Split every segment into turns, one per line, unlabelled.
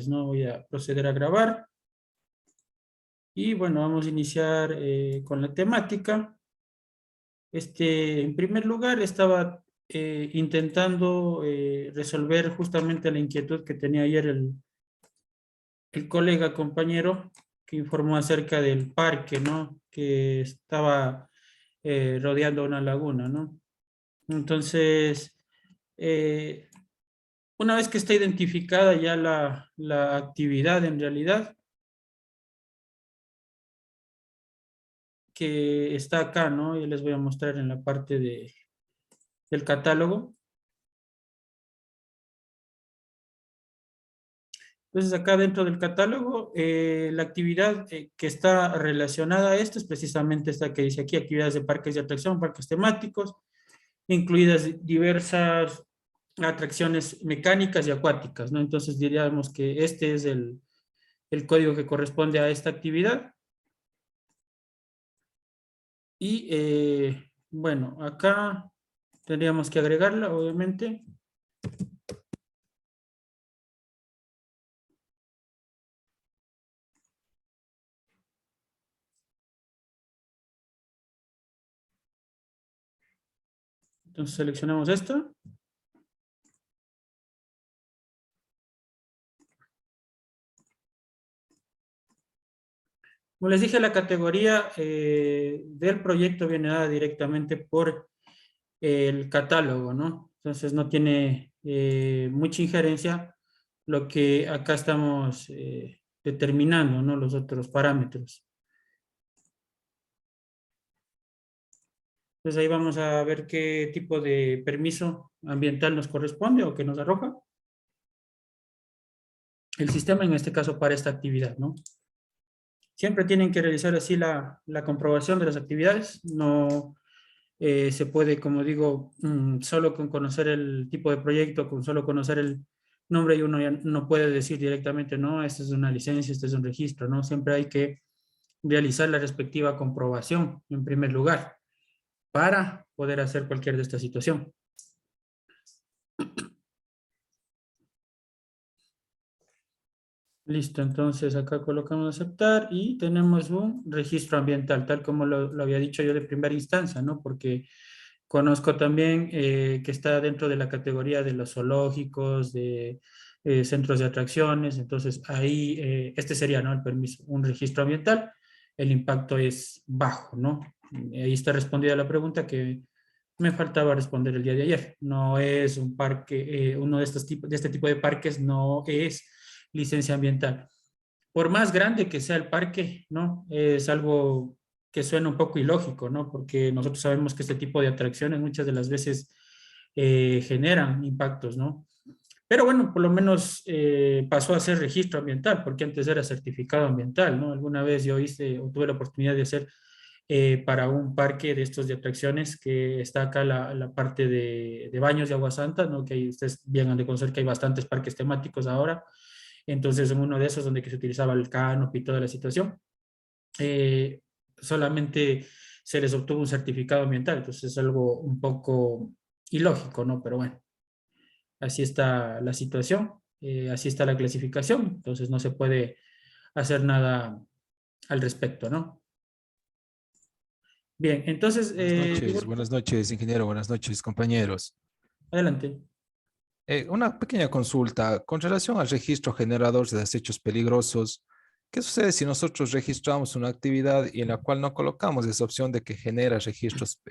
¿no? Voy a proceder a grabar. Y bueno, vamos a iniciar con la temática. En primer lugar, estaba intentando resolver justamente la inquietud que tenía ayer el colega compañero que informó acerca del parque, ¿no? Que estaba rodeando una laguna, ¿no? Entonces, eh, una vez que está identificada ya la actividad en realidad, que está acá, ¿no? Y les voy a mostrar en la parte del catálogo. Entonces, acá dentro del catálogo, la actividad que está relacionada a esto es precisamente esta que dice aquí, actividades de parques de atracción, parques temáticos, incluidas diversas atracciones mecánicas y acuáticas, ¿no? Entonces, diríamos que este es el código que corresponde a esta actividad. Y, bueno, acá tendríamos que agregarla, obviamente. Entonces, seleccionamos esto. Como les dije, la categoría del proyecto viene dada directamente por el catálogo, ¿no? Entonces no tiene mucha injerencia lo que acá estamos determinando, ¿no? Los otros parámetros. Entonces ahí vamos a ver qué tipo de permiso ambiental nos corresponde o que nos arroja el sistema, en este caso para esta actividad, ¿no? Siempre tienen que realizar así la comprobación de las actividades, no se puede, como digo, solo con conocer el tipo de proyecto, con solo conocer el nombre, y uno ya no puede decir directamente, no, esta es una licencia, este es un registro, ¿no? Siempre hay que realizar la respectiva comprobación en primer lugar para poder hacer cualquier de esta situación. Listo, entonces acá colocamos aceptar y tenemos un registro ambiental, tal como lo había dicho yo de primera instancia, ¿no? Porque conozco también que está dentro de la categoría de los zoológicos, de centros de atracciones, entonces ahí este sería, ¿no? El permiso, un registro ambiental, el impacto es bajo, ¿no? Ahí está respondida la pregunta que me faltaba responder el día de ayer. No es un parque, uno de estos tipos, de este tipo de parques no es licencia ambiental. Por más grande que sea el parque, ¿no? Es algo que suena un poco ilógico, ¿no? Porque nosotros sabemos que este tipo de atracciones muchas de las veces generan impactos, ¿no? Pero bueno, por lo menos pasó a ser registro ambiental, porque antes era certificado ambiental, ¿no? Alguna vez yo hice o tuve la oportunidad de hacer para un parque de estos de atracciones que está acá la parte de baños de agua santa, ¿no? Que ahí ustedes bien han de conocer que hay bastantes parques temáticos ahora. Entonces, en uno de esos donde que se utilizaba el canopy y toda la situación, eh, solamente se les obtuvo un certificado ambiental. Entonces, es algo un poco ilógico, ¿no? Pero bueno, así está la situación, así está la clasificación. Entonces, no se puede hacer nada al respecto, ¿no? Bien, entonces,
Buenas noches, ingeniero, buenas noches, compañeros.
adelante.
Una pequeña consulta con relación al registro generador de desechos peligrosos. ¿Qué sucede si nosotros registramos una actividad y en la cual no colocamos esa opción de que genera registros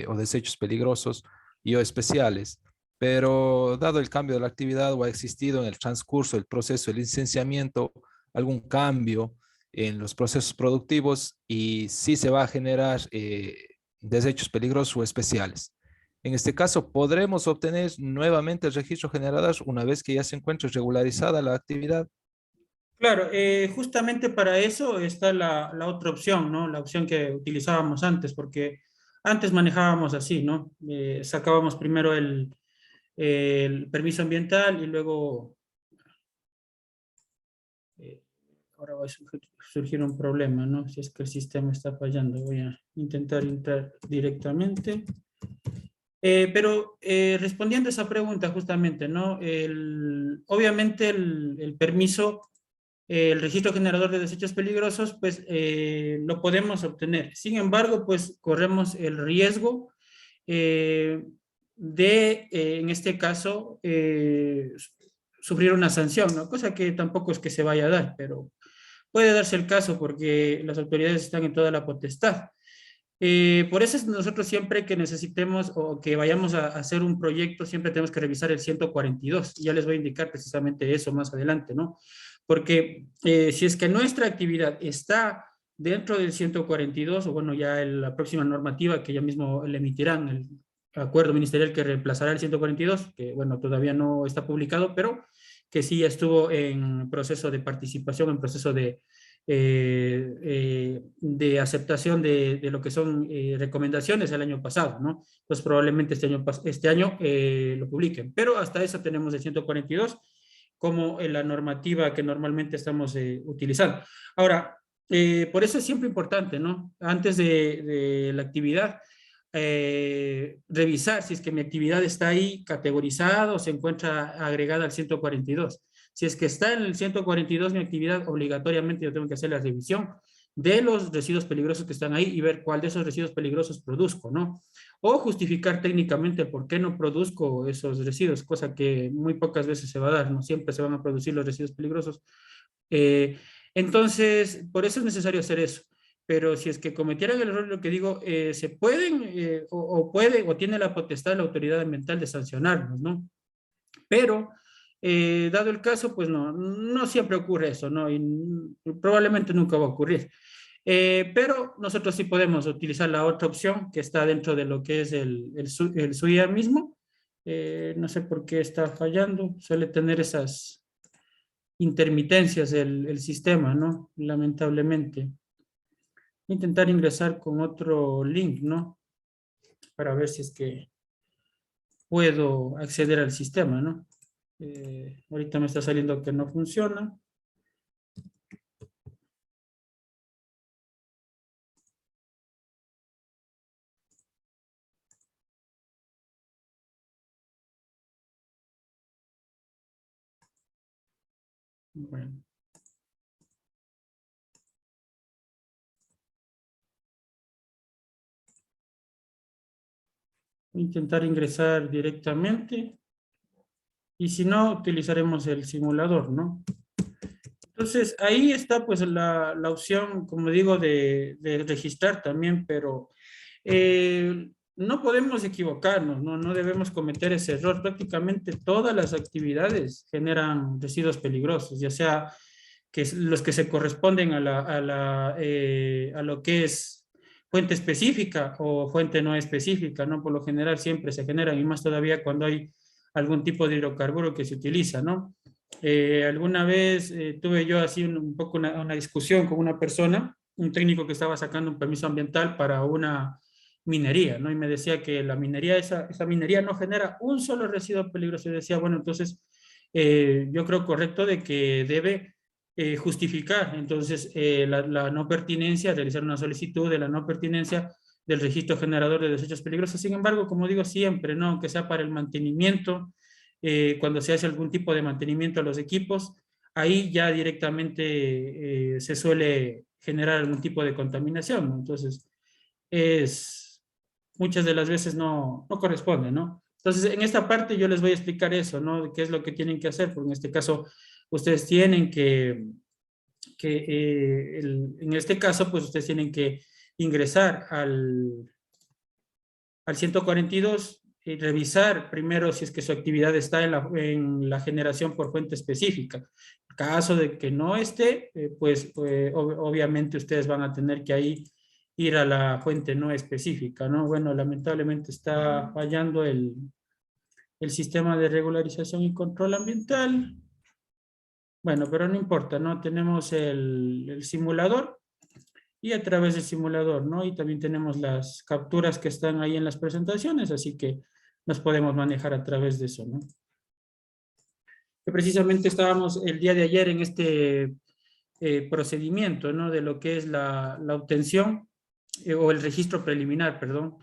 o desechos peligrosos y o especiales? Pero dado el cambio de la actividad o ha existido en el transcurso del proceso de licenciamiento algún cambio en los procesos productivos y sí se va a generar desechos peligrosos o especiales. En este caso, podremos obtener nuevamente el registro generador una vez que ya se encuentre regularizada la actividad.
Claro, justamente para eso está la otra opción, ¿no? La opción que utilizábamos antes, porque antes manejábamos así, ¿no? Sacábamos primero el permiso ambiental y luego, eh, ahora va a surgir un problema, ¿no? Si es que el sistema está fallando, voy a intentar entrar directamente. Pero respondiendo a esa pregunta justamente, ¿no? Obviamente el permiso, el registro generador de desechos peligrosos, pues lo podemos obtener. Sin embargo, pues corremos el riesgo eh, en este caso, sufrir una sanción, ¿no? Cosa que tampoco es que se vaya a dar, pero puede darse el caso porque las autoridades están en toda la potestad. Por eso es nosotros siempre que necesitemos o que vayamos a hacer un proyecto, siempre tenemos que revisar el 142. Ya les voy a indicar precisamente eso más adelante, ¿no? Porque si es que nuestra actividad está dentro del 142, o bueno, ya la próxima normativa que ya mismo le emitirán, el acuerdo ministerial que reemplazará el 142, que bueno, todavía no está publicado, pero que sí ya estuvo en proceso de participación, en proceso de aceptación de lo que son recomendaciones el año pasado, ¿no? Pues probablemente este año lo publiquen, pero hasta eso tenemos el 142 como la normativa que normalmente estamos utilizando. Ahora, por eso es siempre importante, ¿no? Antes de la actividad, revisar si es que mi actividad está ahí categorizada o se encuentra agregada al 142. Si es que está en el 142 mi actividad, obligatoriamente yo tengo que hacer la revisión de los residuos peligrosos que están ahí y ver cuál de esos residuos peligrosos produzco, ¿no? O justificar técnicamente por qué no produzco esos residuos, cosa que muy pocas veces se va a dar, no siempre se van a producir los residuos peligrosos. Eh, entonces, por eso es necesario hacer eso. Pero si es que cometieran el error, lo que digo, se pueden o puede o tiene la potestad la autoridad ambiental de sancionarnos, ¿no? Pero, dado el caso, pues no siempre ocurre eso, ¿no? Y probablemente nunca va a ocurrir. Pero nosotros sí podemos utilizar la otra opción que está dentro de lo que es el SUIA mismo. No sé por qué está fallando, suele tener esas intermitencias el sistema, ¿no? Lamentablemente. Intentar ingresar con otro link, ¿no? Para ver si es que puedo acceder al sistema, ¿no? Ahorita me está saliendo que no funciona. Bueno. Voy a intentar ingresar directamente y si no, utilizaremos el simulador, ¿no? Entonces, ahí está pues la opción, como digo, de registrar también, pero no podemos equivocarnos, ¿no? No debemos cometer ese error. Prácticamente todas las actividades generan residuos peligrosos, ya sea los que se corresponden a lo que es fuente específica o fuente no específica, ¿no? Por lo general siempre se generan, y más todavía cuando hay algún tipo de hidrocarburo que se utiliza, ¿no? Alguna vez tuve yo así un poco una discusión con una persona, un técnico que estaba sacando un permiso ambiental para una minería, ¿no? Y me decía que la minería, esa minería no genera un solo residuo peligroso. Y decía, bueno, entonces yo creo correcto de que debe justificar entonces la no pertinencia, realizar una solicitud de la no pertinencia del registro generador de desechos peligrosos. Sin embargo, como digo siempre, ¿no? Aunque sea para el mantenimiento, cuando se hace algún tipo de mantenimiento a los equipos, ahí ya directamente se suele generar algún tipo de contaminación, ¿no? Entonces, muchas de las veces no corresponde, ¿no? Entonces, en esta parte yo les voy a explicar eso, ¿no? De qué es lo que tienen que hacer, porque en este caso ustedes tienen en este caso, pues ustedes tienen que ingresar al 142 y revisar primero si es que su actividad está en la generación por fuente específica. En caso de que no esté, pues obviamente ustedes van a tener que ahí ir a la fuente no específica, ¿no? Bueno, lamentablemente está fallando el sistema de regularización y control ambiental. Bueno, pero no importa, ¿no? Tenemos el simulador y a través del simulador, ¿no? Y también tenemos las capturas que están ahí en las presentaciones, así que nos podemos manejar a través de eso, ¿no? Que precisamente estábamos el día de ayer en este procedimiento, ¿no? De lo que es la obtención o el registro preliminar, perdón,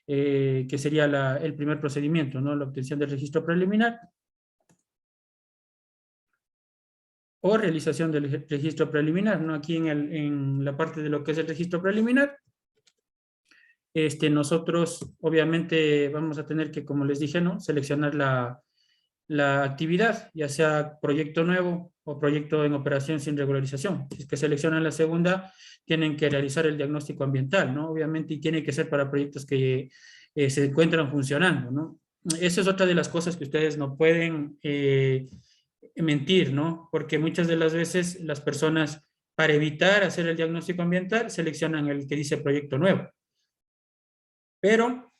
que sería el primer procedimiento, ¿no? La obtención del registro preliminar o realización del registro preliminar, ¿no? Aquí en la parte de lo que es el registro preliminar, nosotros obviamente vamos a tener que, como les dije, ¿no? Seleccionar la actividad, ya sea proyecto nuevo o proyecto en operación sin regularización. Si es que seleccionan la segunda, tienen que realizar el diagnóstico ambiental, ¿no? Obviamente, y tiene que ser para proyectos que se encuentran funcionando, ¿no? Esa es otra de las cosas que ustedes no pueden mentir, ¿no? Porque muchas de las veces las personas, para evitar hacer el diagnóstico ambiental, seleccionan el que dice proyecto nuevo. Pero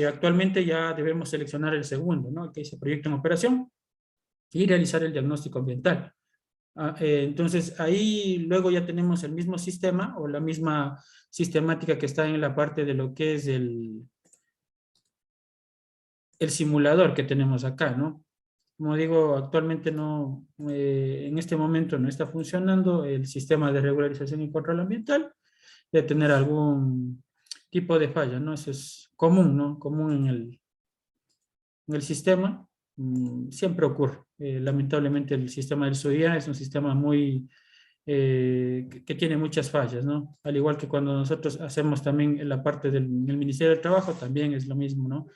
actualmente ya debemos seleccionar el segundo, ¿no? El que dice proyecto en operación y realizar el diagnóstico ambiental. Entonces, ahí luego ya tenemos el mismo sistema o la misma sistemática que está en la parte de lo que es el simulador que tenemos acá, ¿no? Como digo, actualmente no, en este momento no está funcionando el sistema de regularización y control ambiental, de tener algún tipo de falla, ¿no? Eso es común, ¿no? Común en el sistema, siempre ocurre. Lamentablemente el sistema del SOIA es un sistema muy, que tiene muchas fallas, ¿no? Al igual que cuando nosotros hacemos también en la parte del Ministerio del Trabajo, también es lo mismo, ¿no?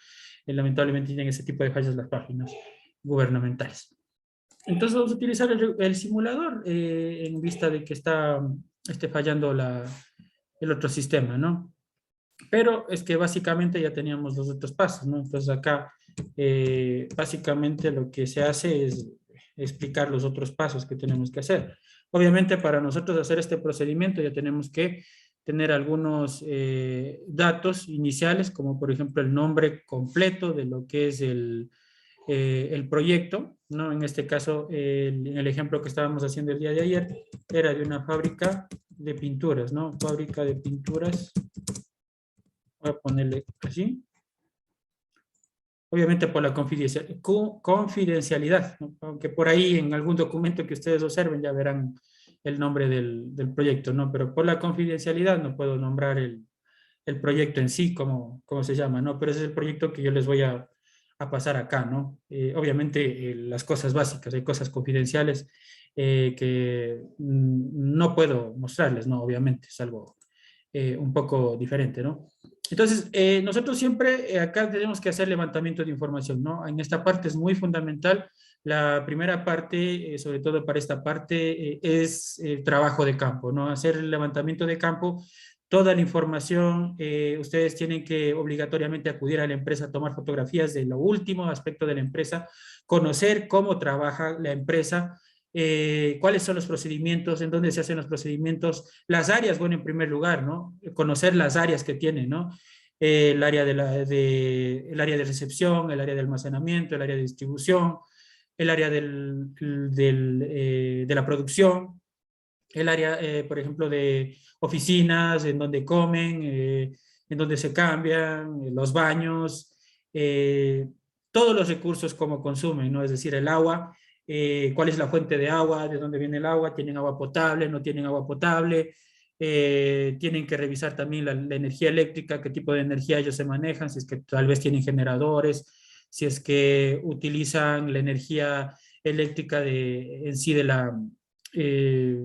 Lamentablemente tienen ese tipo de fallas las páginas gubernamentales. Entonces vamos a utilizar el simulador en vista de que esté fallando el otro sistema, ¿no? Pero es que básicamente ya teníamos los otros pasos, ¿no? Entonces acá básicamente lo que se hace es explicar los otros pasos que tenemos que hacer. Obviamente para nosotros hacer este procedimiento ya tenemos que tener algunos datos iniciales, como por ejemplo el nombre completo de lo que es el proyecto, ¿no? En este caso, el ejemplo que estábamos haciendo el día de ayer era de una fábrica de pinturas, ¿no? Fábrica de pinturas. Voy a ponerle así. Obviamente por la confidencialidad, ¿no? Aunque por ahí en algún documento que ustedes observen ya verán el nombre del proyecto, ¿no? Pero por la confidencialidad no puedo nombrar el proyecto en sí, como se llama, ¿no? Pero ese es el proyecto que yo les voy a pasar acá, ¿no? Obviamente las cosas básicas, hay cosas confidenciales que no puedo mostrarles, ¿no? Obviamente es algo un poco diferente, ¿no? Entonces, nosotros siempre acá tenemos que hacer levantamiento de información, ¿no? En esta parte es muy fundamental. La primera parte, sobre todo para esta parte, es el trabajo de campo, ¿no? Hacer el levantamiento de campo, toda la información, ustedes tienen que obligatoriamente acudir a la empresa a tomar fotografías de lo último aspecto de la empresa, conocer cómo trabaja la empresa, cuáles son los procedimientos, en dónde se hacen los procedimientos, las áreas, bueno, en primer lugar, ¿no? Conocer las áreas que tienen, ¿no? El área el área de recepción, el área de almacenamiento, el área de distribución, el área de la producción, el área, por ejemplo, de oficinas, en donde comen, en donde se cambian, los baños, todos los recursos como consumen, ¿no? Es decir, el agua, cuál es la fuente de agua, de dónde viene el agua, tienen agua potable, no tienen agua potable, tienen que revisar también la energía eléctrica, qué tipo de energía ellos se manejan, si es que tal vez tienen generadores, si es que utilizan la energía eléctrica en sí eh,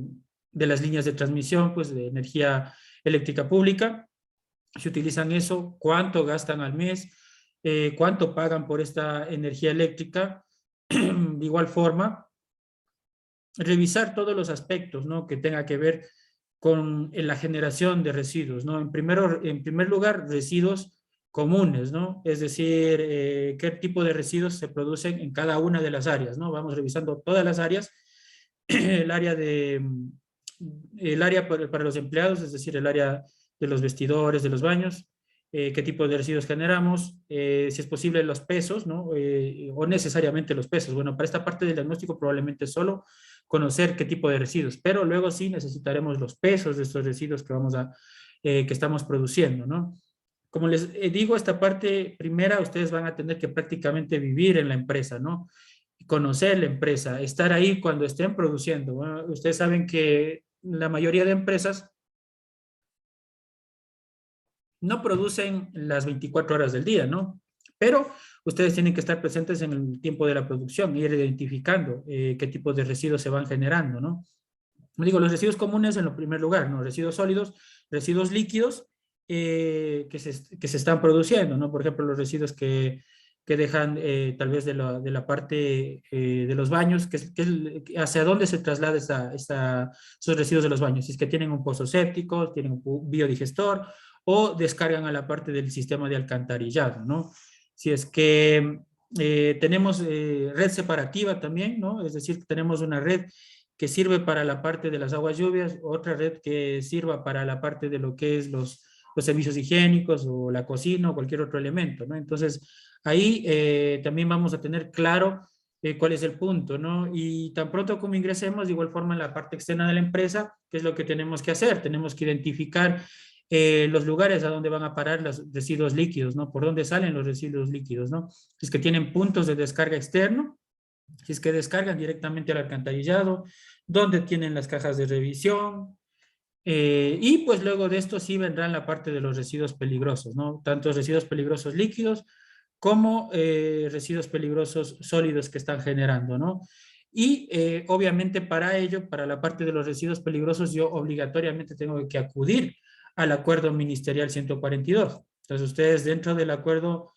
de las líneas de transmisión, pues de energía eléctrica pública. Si utilizan eso, cuánto gastan al mes, cuánto pagan por esta energía eléctrica. De igual forma, revisar todos los aspectos, ¿no? Que tenga que ver con la generación de residuos, ¿no? En primer lugar, residuos comunes, ¿no? Es decir, qué tipo de residuos se producen en cada una de las áreas, ¿no? Vamos revisando todas las áreas, el área para los empleados, es decir, el área de los vestidores, de los baños, qué tipo de residuos generamos, si es posible los pesos, ¿no? O necesariamente los pesos. Bueno, para esta parte del diagnóstico probablemente solo conocer qué tipo de residuos, pero luego sí necesitaremos los pesos de estos residuos que estamos produciendo, ¿no? Como les digo, esta parte primera, ustedes van a tener que prácticamente vivir en la empresa, ¿no? Conocer la empresa, estar ahí cuando estén produciendo. Bueno, ustedes saben que la mayoría de empresas no producen las 24 horas del día, ¿no? Pero ustedes tienen que estar presentes en el tiempo de la producción, ir identificando qué tipos de residuos se van generando, ¿no? Digo, los residuos comunes en lo primer lugar, ¿no? Residuos sólidos, residuos líquidos que se están produciendo, ¿no? Por ejemplo, los residuos que dejan tal vez de la parte de los baños, hacia dónde se traslada esos residuos de los baños, si es que tienen un pozo séptico, tienen un biodigestor o descargan a la parte del sistema de alcantarillado, ¿no? Si es que tenemos red separativa también, ¿no? Es decir, tenemos una red que sirve para la parte de las aguas lluvias, otra red que sirva para la parte de lo que es los servicios higiénicos o la cocina o cualquier otro elemento, ¿no? Entonces, ahí también vamos a tener claro cuál es el punto, ¿no? Y tan pronto como ingresemos, de igual forma en la parte externa de la empresa, ¿qué es lo que tenemos que hacer? Tenemos que identificar los lugares a donde van a parar los residuos líquidos, ¿no? Por dónde salen los residuos líquidos, ¿no? Si es que tienen puntos de descarga externo, si es que descargan directamente al alcantarillado, dónde tienen las cajas de revisión, y pues luego de esto sí vendrán la parte de los residuos peligrosos, ¿no? Tanto residuos peligrosos líquidos como residuos peligrosos sólidos que están generando, ¿no? Y obviamente para ello, para la parte de los residuos peligrosos, yo obligatoriamente tengo que acudir al acuerdo ministerial 142. Entonces ustedes dentro del acuerdo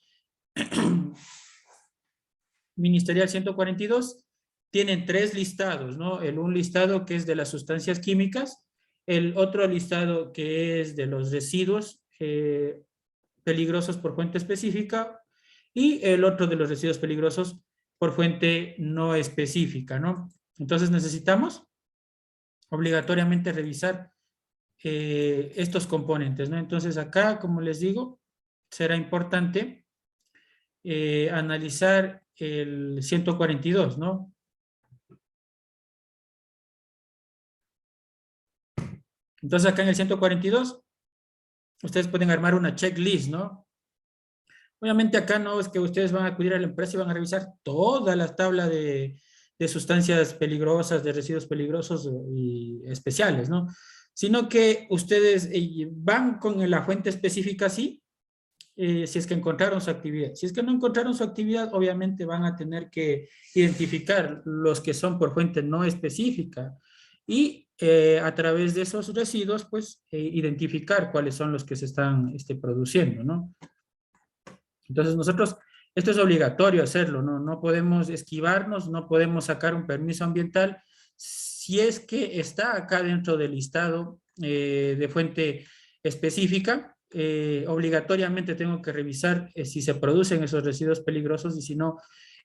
ministerial 142 tienen tres listados, ¿no? Un listado que es de las sustancias químicas, el otro listado que es de los residuos peligrosos por fuente específica y el otro de los residuos peligrosos por fuente no específica, ¿no? Entonces necesitamos obligatoriamente revisar estos componentes, ¿no? Entonces acá, como les digo, será importante analizar el 142, ¿no? Entonces acá en el 142, ustedes pueden armar una checklist, ¿no? Obviamente acá no es que ustedes van a acudir a la empresa y van a revisar toda la tabla de sustancias peligrosas, de residuos peligrosos y especiales, ¿no? Sino que ustedes van con la fuente específica, sí, si es que encontraron su actividad. Si es que no encontraron su actividad, obviamente van a tener que identificar los que son por fuente no específica y a través de esos residuos, pues, identificar cuáles son los que se están produciendo, ¿no? Entonces nosotros, esto es obligatorio hacerlo, ¿no? No podemos esquivarnos, no podemos sacar un permiso ambiental si es que está acá dentro del listado de fuente específica. Obligatoriamente tengo que revisar si se producen esos residuos peligrosos y si no,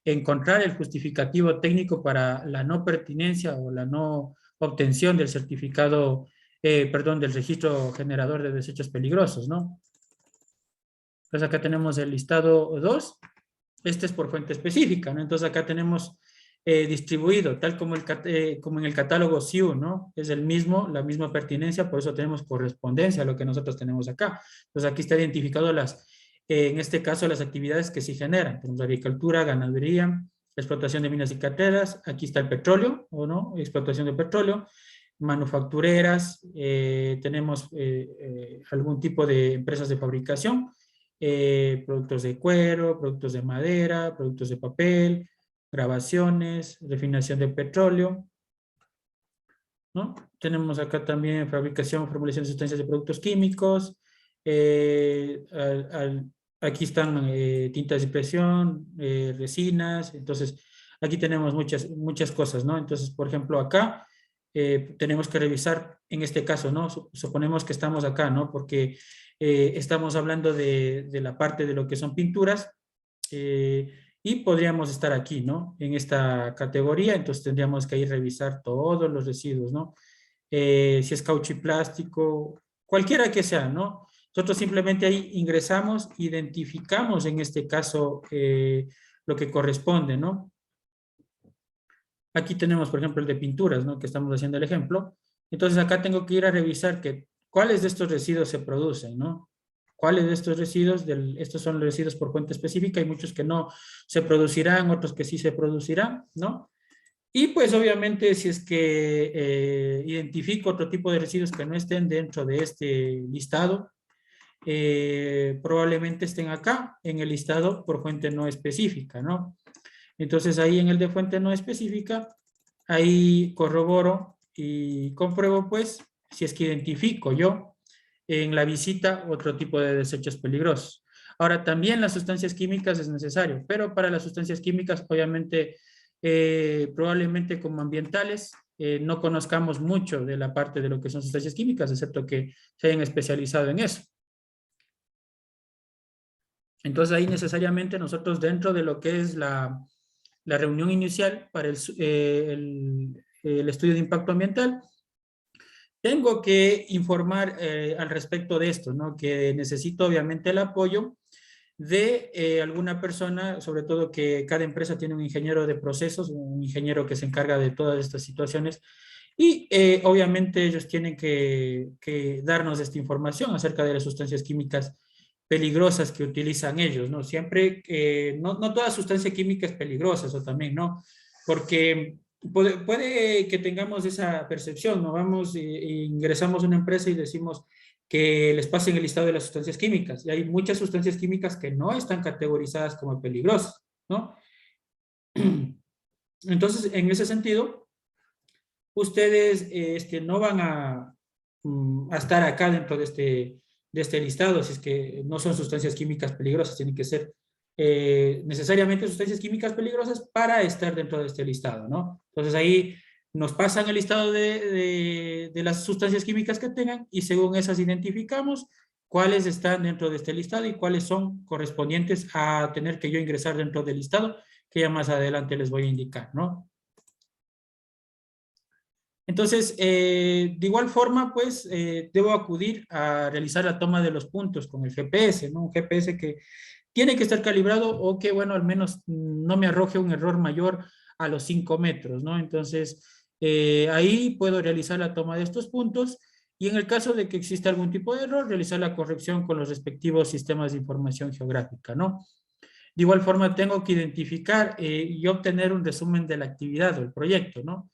encontrar el justificativo técnico para la no pertinencia o la no obtención del certificado, perdón, del registro generador de desechos peligrosos, ¿no? Entonces acá tenemos el listado 2. Este es por fuente específica, ¿no? Entonces acá tenemos distribuido, tal como, como en el catálogo SIU, ¿no? Es el mismo, la misma pertinencia, por eso tenemos correspondencia a lo que nosotros tenemos acá. Entonces aquí está identificado en este caso, las actividades que sí generan. Tenemos agricultura, ganadería, explotación de minas y carreras, aquí está el petróleo, ¿o no? Explotación de petróleo, manufactureras, tenemos algún tipo de empresas de fabricación, productos de cuero, productos de madera, productos de papel, grabaciones, refinación de petróleo, ¿no? Tenemos acá también fabricación, formulación de sustancias de productos químicos, aquí están tintas de impresión, resinas, entonces aquí tenemos muchas cosas, ¿no? Entonces, por ejemplo, acá tenemos que revisar, en este caso, ¿no? Suponemos que estamos acá, ¿no? Porque estamos hablando de la parte de lo que son pinturas y podríamos estar aquí, ¿no? En esta categoría, entonces tendríamos que ir a revisar todos los residuos, ¿no? Si es cauchiplástico, cualquiera que sea, ¿no? Nosotros simplemente ahí ingresamos, identificamos en este caso lo que corresponde, ¿no? Aquí tenemos, por ejemplo, el de pinturas, ¿no? Que estamos haciendo el ejemplo. Entonces acá tengo que ir a revisar cuáles de estos residuos se producen, ¿no? ¿Cuáles de estos residuos? Estos son los residuos por fuente específica. Hay muchos que no se producirán, otros que sí se producirán, ¿no? Y pues obviamente si es que identifico otro tipo de residuos que no estén dentro de este listado, probablemente estén acá en el listado por fuente no específica, ¿no? Entonces ahí en el de fuente no específica, ahí corroboro y compruebo pues si es que identifico yo en la visita otro tipo de desechos peligrosos. Ahora también las sustancias químicas es necesario, pero para las sustancias químicas obviamente probablemente como ambientales no conozcamos mucho de la parte de lo que son sustancias químicas, excepto que se hayan especializado en eso. Entonces ahí necesariamente nosotros dentro de lo que es la reunión inicial para el estudio de impacto ambiental, tengo que informar al respecto de esto, ¿no? Que necesito obviamente el apoyo de alguna persona, sobre todo que cada empresa tiene un ingeniero de procesos, un ingeniero que se encarga de todas estas situaciones, y obviamente ellos tienen que darnos esta información acerca de las sustancias químicas peligrosas que utilizan ellos, ¿no? Siempre, no toda sustancia química es peligrosa, eso también, ¿no? Porque puede que tengamos esa percepción, ¿no? Vamos e ingresamos a una empresa y decimos que les pasen el listado de las sustancias químicas, y hay muchas sustancias químicas que no están categorizadas como peligrosas, ¿no? Entonces, en ese sentido, ustedes no van a estar acá dentro de este listado, si es que no son sustancias químicas peligrosas, tienen que ser necesariamente sustancias químicas peligrosas para estar dentro de este listado, ¿no? Entonces ahí nos pasan el listado de las sustancias químicas que tengan y según esas identificamos cuáles están dentro de este listado y cuáles son correspondientes a tener que yo ingresar dentro del listado, que ya más adelante les voy a indicar, ¿no? Entonces, de igual forma, pues, debo acudir a realizar la toma de los puntos con el GPS, ¿no? Un GPS que tiene que estar calibrado o que, bueno, al menos no me arroje un error mayor a los 5 metros, ¿no? Entonces, ahí puedo realizar la toma de estos puntos y en el caso de que exista algún tipo de error, realizar la corrección con los respectivos sistemas de información geográfica, ¿no? De igual forma, tengo que identificar y obtener un resumen de la actividad o el proyecto, ¿no?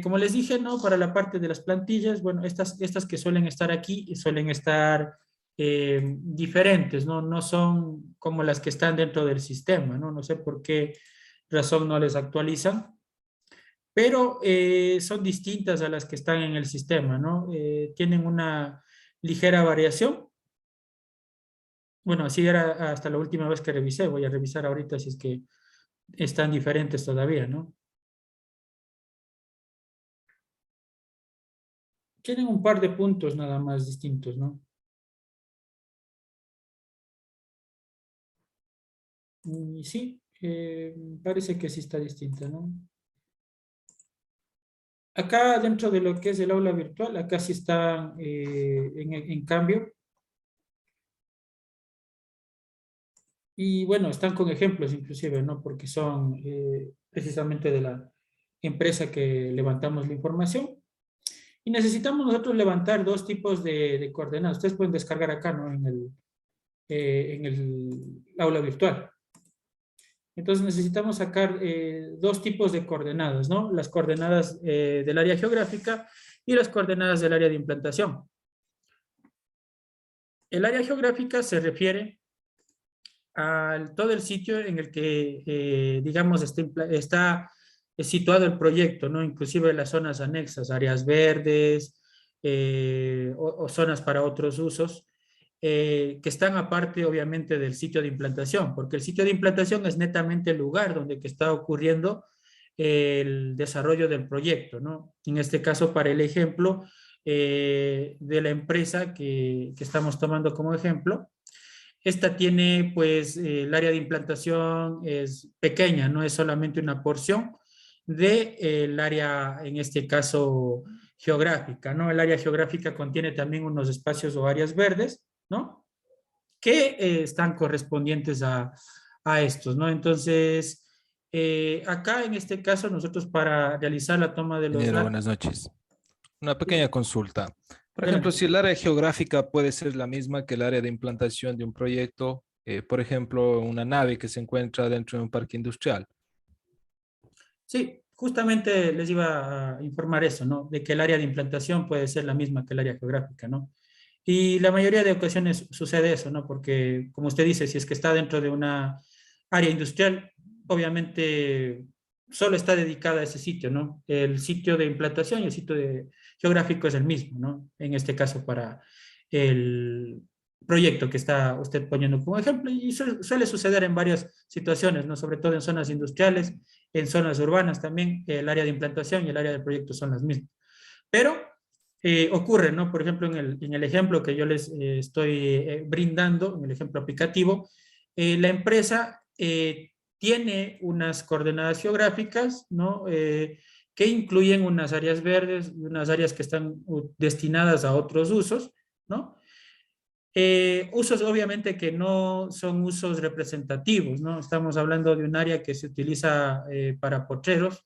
Como les dije, ¿no? Para la parte de las plantillas, bueno, estas que suelen estar aquí suelen estar diferentes, ¿no? No son como las que están dentro del sistema, ¿no? No sé por qué razón no les actualizan, pero son distintas a las que están en el sistema, ¿no? Tienen una ligera variación. Bueno, así era hasta la última vez que revisé. Voy a revisar ahorita si es que están diferentes todavía, ¿no? Tienen un par de puntos nada más distintos, ¿no? Y sí, parece que sí está distinta, ¿no? Acá dentro de lo que es el aula virtual, acá sí está en cambio. Y bueno, están con ejemplos inclusive, ¿no? Porque son precisamente de la empresa que levantamos la información. Y necesitamos nosotros levantar dos tipos de coordenadas. Ustedes pueden descargar acá, ¿no? En el aula virtual. Entonces necesitamos sacar dos tipos de coordenadas, ¿no? Las coordenadas del área geográfica y las coordenadas del área de implantación. El área geográfica se refiere a todo el sitio en el que, digamos, está situado el proyecto, ¿no? Inclusive las zonas anexas, áreas verdes o zonas para otros usos, que están aparte, obviamente, del sitio de implantación, porque el sitio de implantación es netamente el lugar donde que está ocurriendo el desarrollo del proyecto, ¿no? En este caso, para el ejemplo de la empresa que estamos tomando como ejemplo, esta tiene, pues, el área de implantación es pequeña, no es solamente una porción del área, en este caso, geográfica, ¿no? El área geográfica contiene también unos espacios o áreas verdes, ¿no? Que están correspondientes a estos, ¿no? Entonces, acá en este caso, nosotros para realizar la toma de los
Ingeniero,
datos,
buenas noches. Una pequeña
sí,
consulta. Por ejemplo,
adelante.
si el área geográfica puede ser la misma que el área de implantación de un proyecto, por ejemplo, una nave que se encuentra dentro de un parque industrial.
Sí, justamente les iba a informar eso, ¿no? De que el área de implantación puede ser la misma que el área geográfica, ¿no? Y la mayoría de ocasiones sucede eso, ¿no? Porque, como usted dice, si es que está dentro de una área industrial, obviamente solo está dedicada a ese sitio, ¿no? El sitio de implantación y el geográfico es el mismo, ¿no? En este caso para el proyecto que está usted poniendo como ejemplo, y suele suceder en varias situaciones, ¿no? Sobre todo en zonas industriales, en zonas urbanas también, el área de implantación y el área de proyecto son las mismas. Pero ocurre, ¿no? Por ejemplo, en el ejemplo que yo les estoy brindando, en el ejemplo aplicativo, la empresa tiene unas coordenadas geográficas, ¿no? Que incluyen unas áreas verdes y unas áreas que están destinadas a otros usos, ¿no? Usos obviamente que no son usos representativos, ¿no? Estamos hablando de un área que se utiliza para potreros,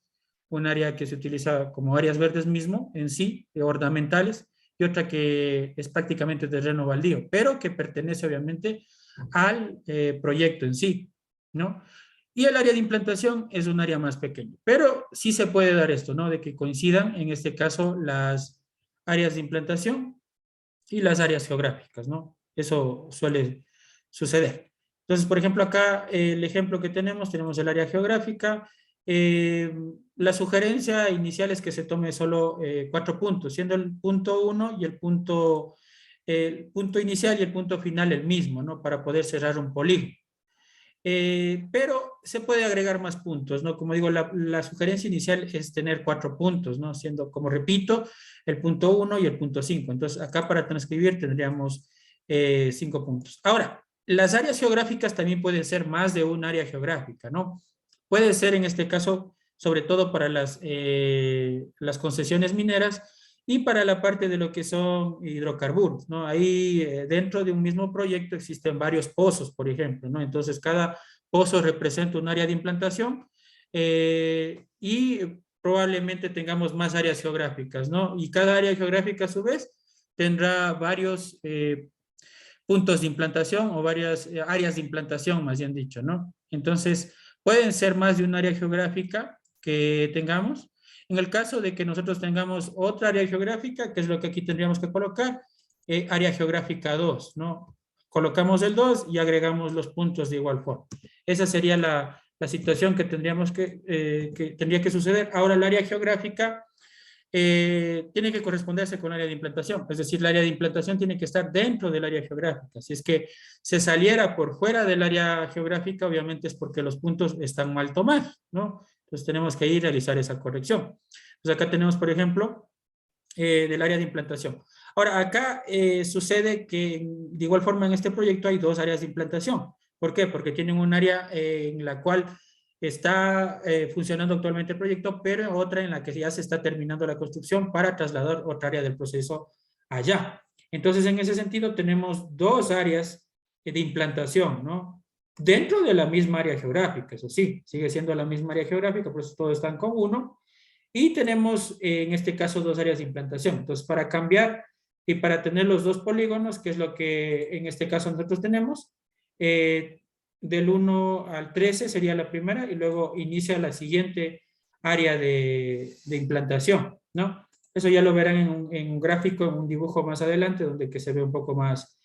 un área que se utiliza como áreas verdes mismo en sí, ornamentales, y otra que es prácticamente terreno baldío, pero que pertenece obviamente al proyecto en sí, ¿no? Y el área de implantación es un área más pequeña, pero sí se puede dar esto, ¿no? De que coincidan, en este caso, las áreas de implantación y las áreas geográficas, ¿no? Eso suele suceder. Entonces, por ejemplo, acá el ejemplo que tenemos el área geográfica. La sugerencia inicial es que se tome solo 4 puntos, siendo el punto 1 y el punto inicial y el punto final el mismo, ¿no? Para poder cerrar un polígono. Pero se puede agregar más puntos, ¿no? Como digo, la sugerencia inicial es tener 4 puntos, ¿no? Siendo, como repito, el punto 1 y el punto 5. Entonces, acá para transcribir tendríamos 5 puntos. Ahora, las áreas geográficas también pueden ser más de un área geográfica, ¿no? Puede ser en este caso, sobre todo para las concesiones mineras y para la parte de lo que son hidrocarburos, ¿no? Ahí dentro de un mismo proyecto existen varios pozos, por ejemplo, ¿no? Entonces cada pozo representa un área de implantación y probablemente tengamos más áreas geográficas, ¿no? Y cada área geográfica a su vez tendrá varios puntos de implantación o varias áreas de implantación, más bien dicho, ¿no? Entonces, pueden ser más de un área geográfica que tengamos. En el caso de que nosotros tengamos otra área geográfica, que es lo que aquí tendríamos que colocar, área geográfica 2, ¿no? Colocamos el 2 y agregamos los puntos de igual forma. Esa sería la situación que tendría que suceder. Ahora, el área geográfica tiene que corresponderse con el área de implantación. Es decir, el área de implantación tiene que estar dentro del área geográfica. Si es que se saliera por fuera del área geográfica, obviamente es porque los puntos están mal tomados, ¿no? Entonces tenemos que ir a realizar esa corrección. Entonces acá tenemos, por ejemplo, del área de implantación. Ahora, acá sucede que de igual forma en este proyecto hay dos áreas de implantación. ¿Por qué? Porque tienen un área en la cual está funcionando actualmente el proyecto, pero otra en la que ya se está terminando la construcción para trasladar otra área del proceso allá. Entonces, en ese sentido, tenemos dos áreas de implantación, ¿no? Dentro de la misma área geográfica, eso sí, sigue siendo la misma área geográfica, por eso todos están con uno, y tenemos en este caso dos áreas de implantación. Entonces, para cambiar y para tener los dos polígonos, que es lo que en este caso nosotros tenemos, del 1 al 13 sería la primera y luego inicia la siguiente área de implantación, ¿no? Eso ya lo verán en un gráfico, en un dibujo más adelante, donde que se ve un poco más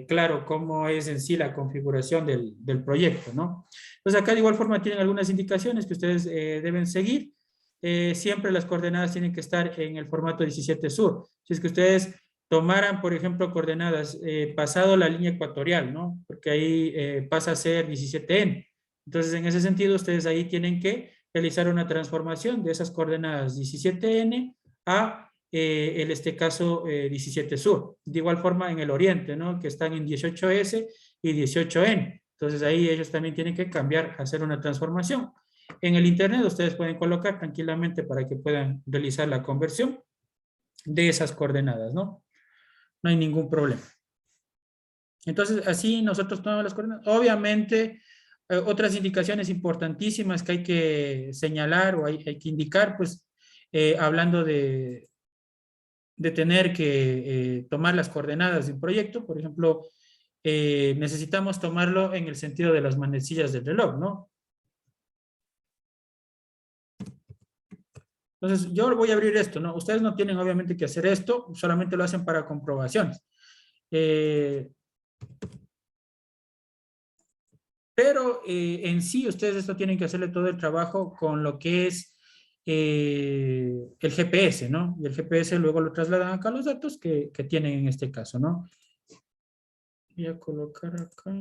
claro cómo es en sí la configuración del proyecto, ¿no? Entonces acá de igual forma tienen algunas indicaciones que ustedes deben seguir. Siempre las coordenadas tienen que estar en el formato 17 sur. Si es que ustedes tomaran, por ejemplo, coordenadas pasado la línea ecuatorial, ¿no? Porque ahí pasa a ser 17N. Entonces, en ese sentido, ustedes ahí tienen que realizar una transformación de esas coordenadas 17N a, en este caso, 17 sur. De igual forma, en el oriente, ¿no? Que están en 18S y 18N. Entonces, ahí ellos también tienen que cambiar, hacer una transformación. En el Internet ustedes pueden colocar tranquilamente para que puedan realizar la conversión de esas coordenadas, ¿no? No hay ningún problema. Entonces, así nosotros tomamos las coordenadas. Obviamente, otras indicaciones importantísimas que hay que señalar o hay que indicar, pues, hablando de tener que tomar las coordenadas de un proyecto, por ejemplo, necesitamos tomarlo en el sentido de las manecillas del reloj, ¿no? Entonces, yo voy a abrir esto, ¿no? Ustedes no tienen obviamente que hacer esto, solamente lo hacen para comprobaciones. Eh, pero en sí ustedes esto tienen que hacerle todo el trabajo con lo que es el GPS, ¿no? Y el GPS luego lo trasladan acá a los datos que tienen en este caso, ¿no? Voy a colocar acá.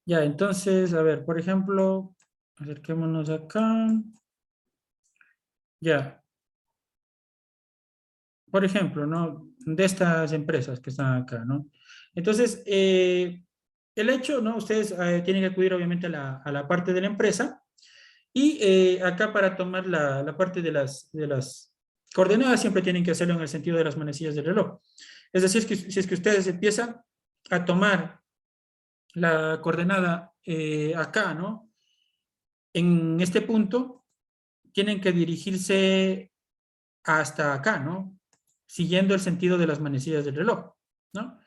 Ya, entonces, a ver, por ejemplo, acerquémonos acá. Ya, por ejemplo, ¿no? De estas empresas que están acá, ¿no? Entonces, el hecho, ¿no? Ustedes tienen que acudir obviamente a la parte de la empresa y acá para tomar la parte de las coordenadas siempre tienen que hacerlo en el sentido de las manecillas del reloj. Es decir, que, si es que ustedes empiezan a tomar la coordenada acá, ¿no? En este punto tienen que dirigirse hasta acá, ¿no? Siguiendo el sentido de las manecillas del reloj, ¿no?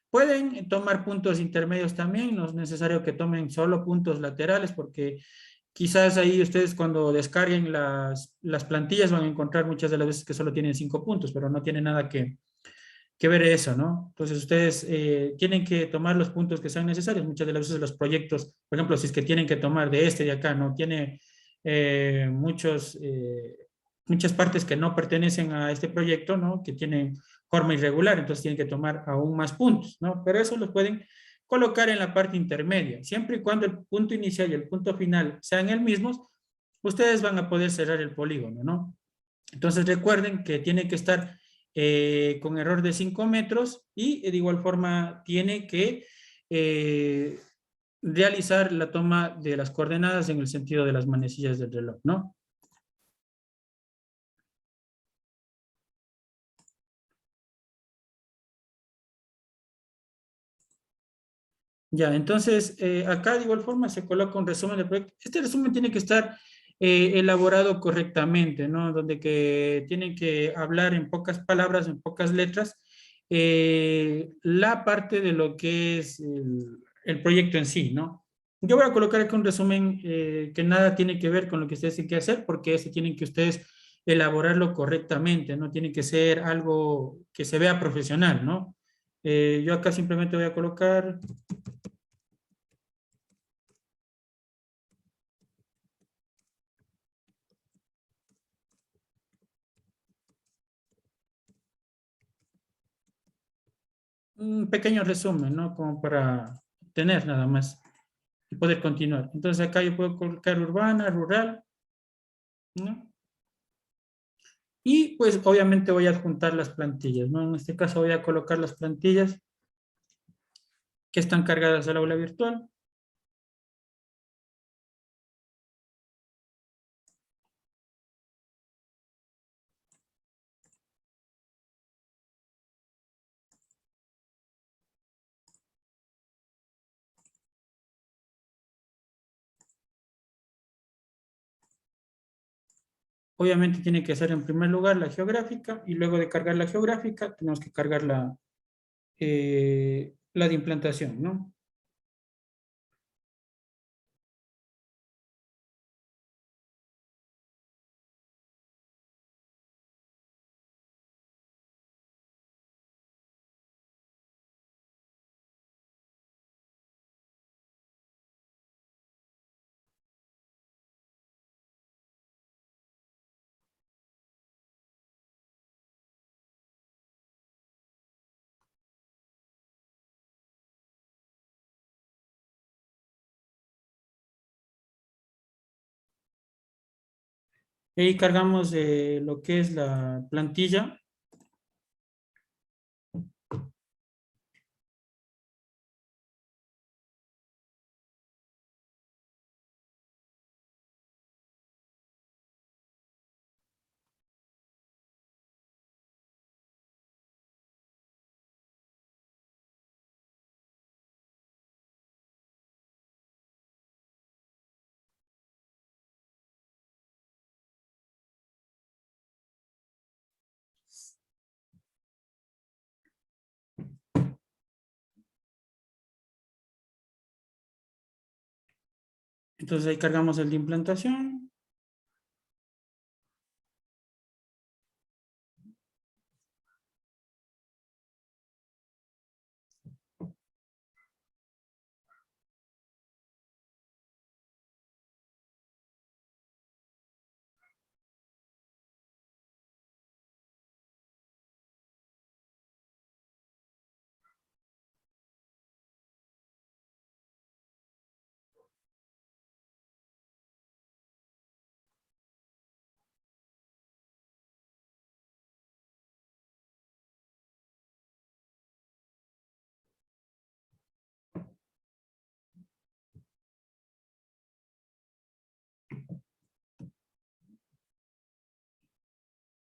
Pueden tomar puntos intermedios también, no es necesario que tomen solo puntos laterales porque quizás ahí ustedes cuando descarguen las plantillas van a encontrar muchas de las veces que solo tienen 5 puntos, pero no tiene nada que ver eso, ¿no? Entonces ustedes tienen que tomar los puntos que sean necesarios. Muchas de las veces los proyectos, por ejemplo, si es que tienen que tomar de este de acá, ¿no? Tiene muchas partes que no pertenecen a este proyecto, ¿no? Que tienen forma irregular, entonces tienen que tomar aún más puntos, ¿no? Pero eso los pueden colocar en la parte intermedia. Siempre y cuando el punto inicial y el punto final sean el mismos, ustedes van a poder cerrar el polígono, ¿no? Entonces recuerden que tiene que estar con error de 5 metros y de igual forma tiene que eh, realizar la toma de las coordenadas en el sentido de las manecillas del reloj, ¿no? Ya, entonces acá de igual forma se coloca un resumen del proyecto. Este resumen tiene que estar elaborado correctamente, ¿no? Donde que tienen que hablar en pocas palabras, en pocas letras, la parte de lo que es el proyecto en sí, ¿no? Yo voy a colocar aquí un resumen que nada tiene que ver con lo que ustedes tienen que hacer, porque ese tienen que ustedes elaborarlo correctamente, ¿no? Tiene que ser algo que se vea profesional, ¿no? Yo acá simplemente voy a colocar un pequeño resumen, ¿no? Como para tener nada más y poder continuar. Entonces acá yo puedo colocar urbana, rural, ¿no? Y pues obviamente voy a adjuntar las plantillas, ¿no? En este caso voy a colocar las plantillas que están cargadas al aula virtual. Obviamente tiene que ser en primer lugar la geográfica y luego de cargar la geográfica tenemos que cargar la de implantación, ¿no? Y ahí cargamos lo que es la plantilla. Entonces ahí cargamos el de implantación.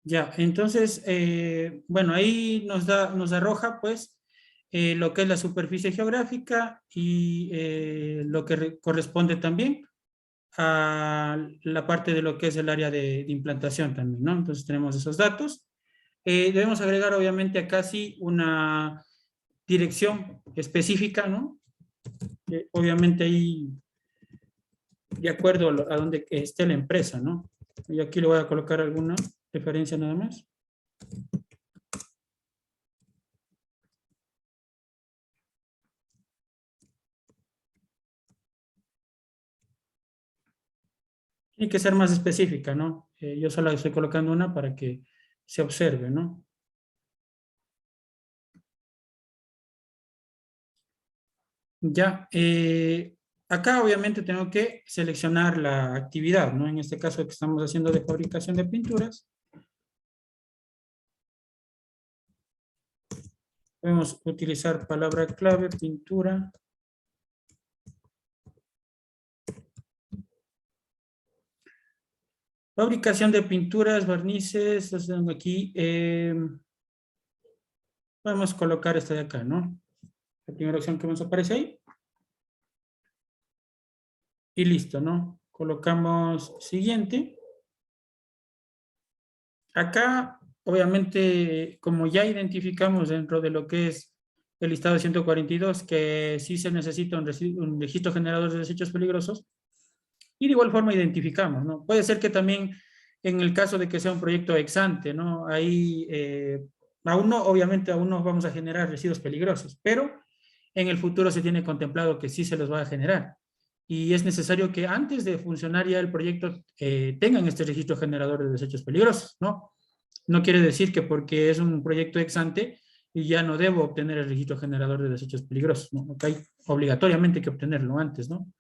Ya, entonces, bueno, ahí nos arroja pues lo que es la superficie geográfica y lo que corresponde también a la parte de lo que es el área de implantación también, ¿no? Entonces tenemos esos datos. Debemos agregar obviamente acá sí una dirección específica, ¿no? Obviamente ahí de acuerdo a donde esté la empresa, ¿no? Y aquí le voy a colocar alguna referencia nada más. Tiene que ser más específica, ¿no? Yo solo estoy colocando una para que se observe, ¿no? Ya, acá obviamente tengo que seleccionar la actividad, ¿no? En este caso que estamos haciendo de fabricación de pinturas, podemos utilizar palabra clave, pintura, fabricación de pinturas, barnices, entonces tengo aquí, podemos colocar esta de acá, ¿no? La primera opción que nos aparece ahí. Y listo, ¿no? Colocamos siguiente. Acá, obviamente, como ya identificamos dentro de lo que es el listado 142, que sí se necesita un registro generador de desechos peligrosos, y de igual forma identificamos, ¿no? Puede ser que también en el caso de que sea un proyecto ex ante, ¿no? Ahí, aún no, obviamente, aún no vamos a generar residuos peligrosos, pero en el futuro se tiene contemplado que sí se los va a generar. Y es necesario que antes de funcionar ya el proyecto tengan este registro generador de desechos peligrosos, ¿no? No quiere decir que porque es un proyecto ex ante y ya no debo obtener el registro generador de desechos peligrosos, ¿no? Ok, obligatoriamente hay que obtenerlo antes, ¿no?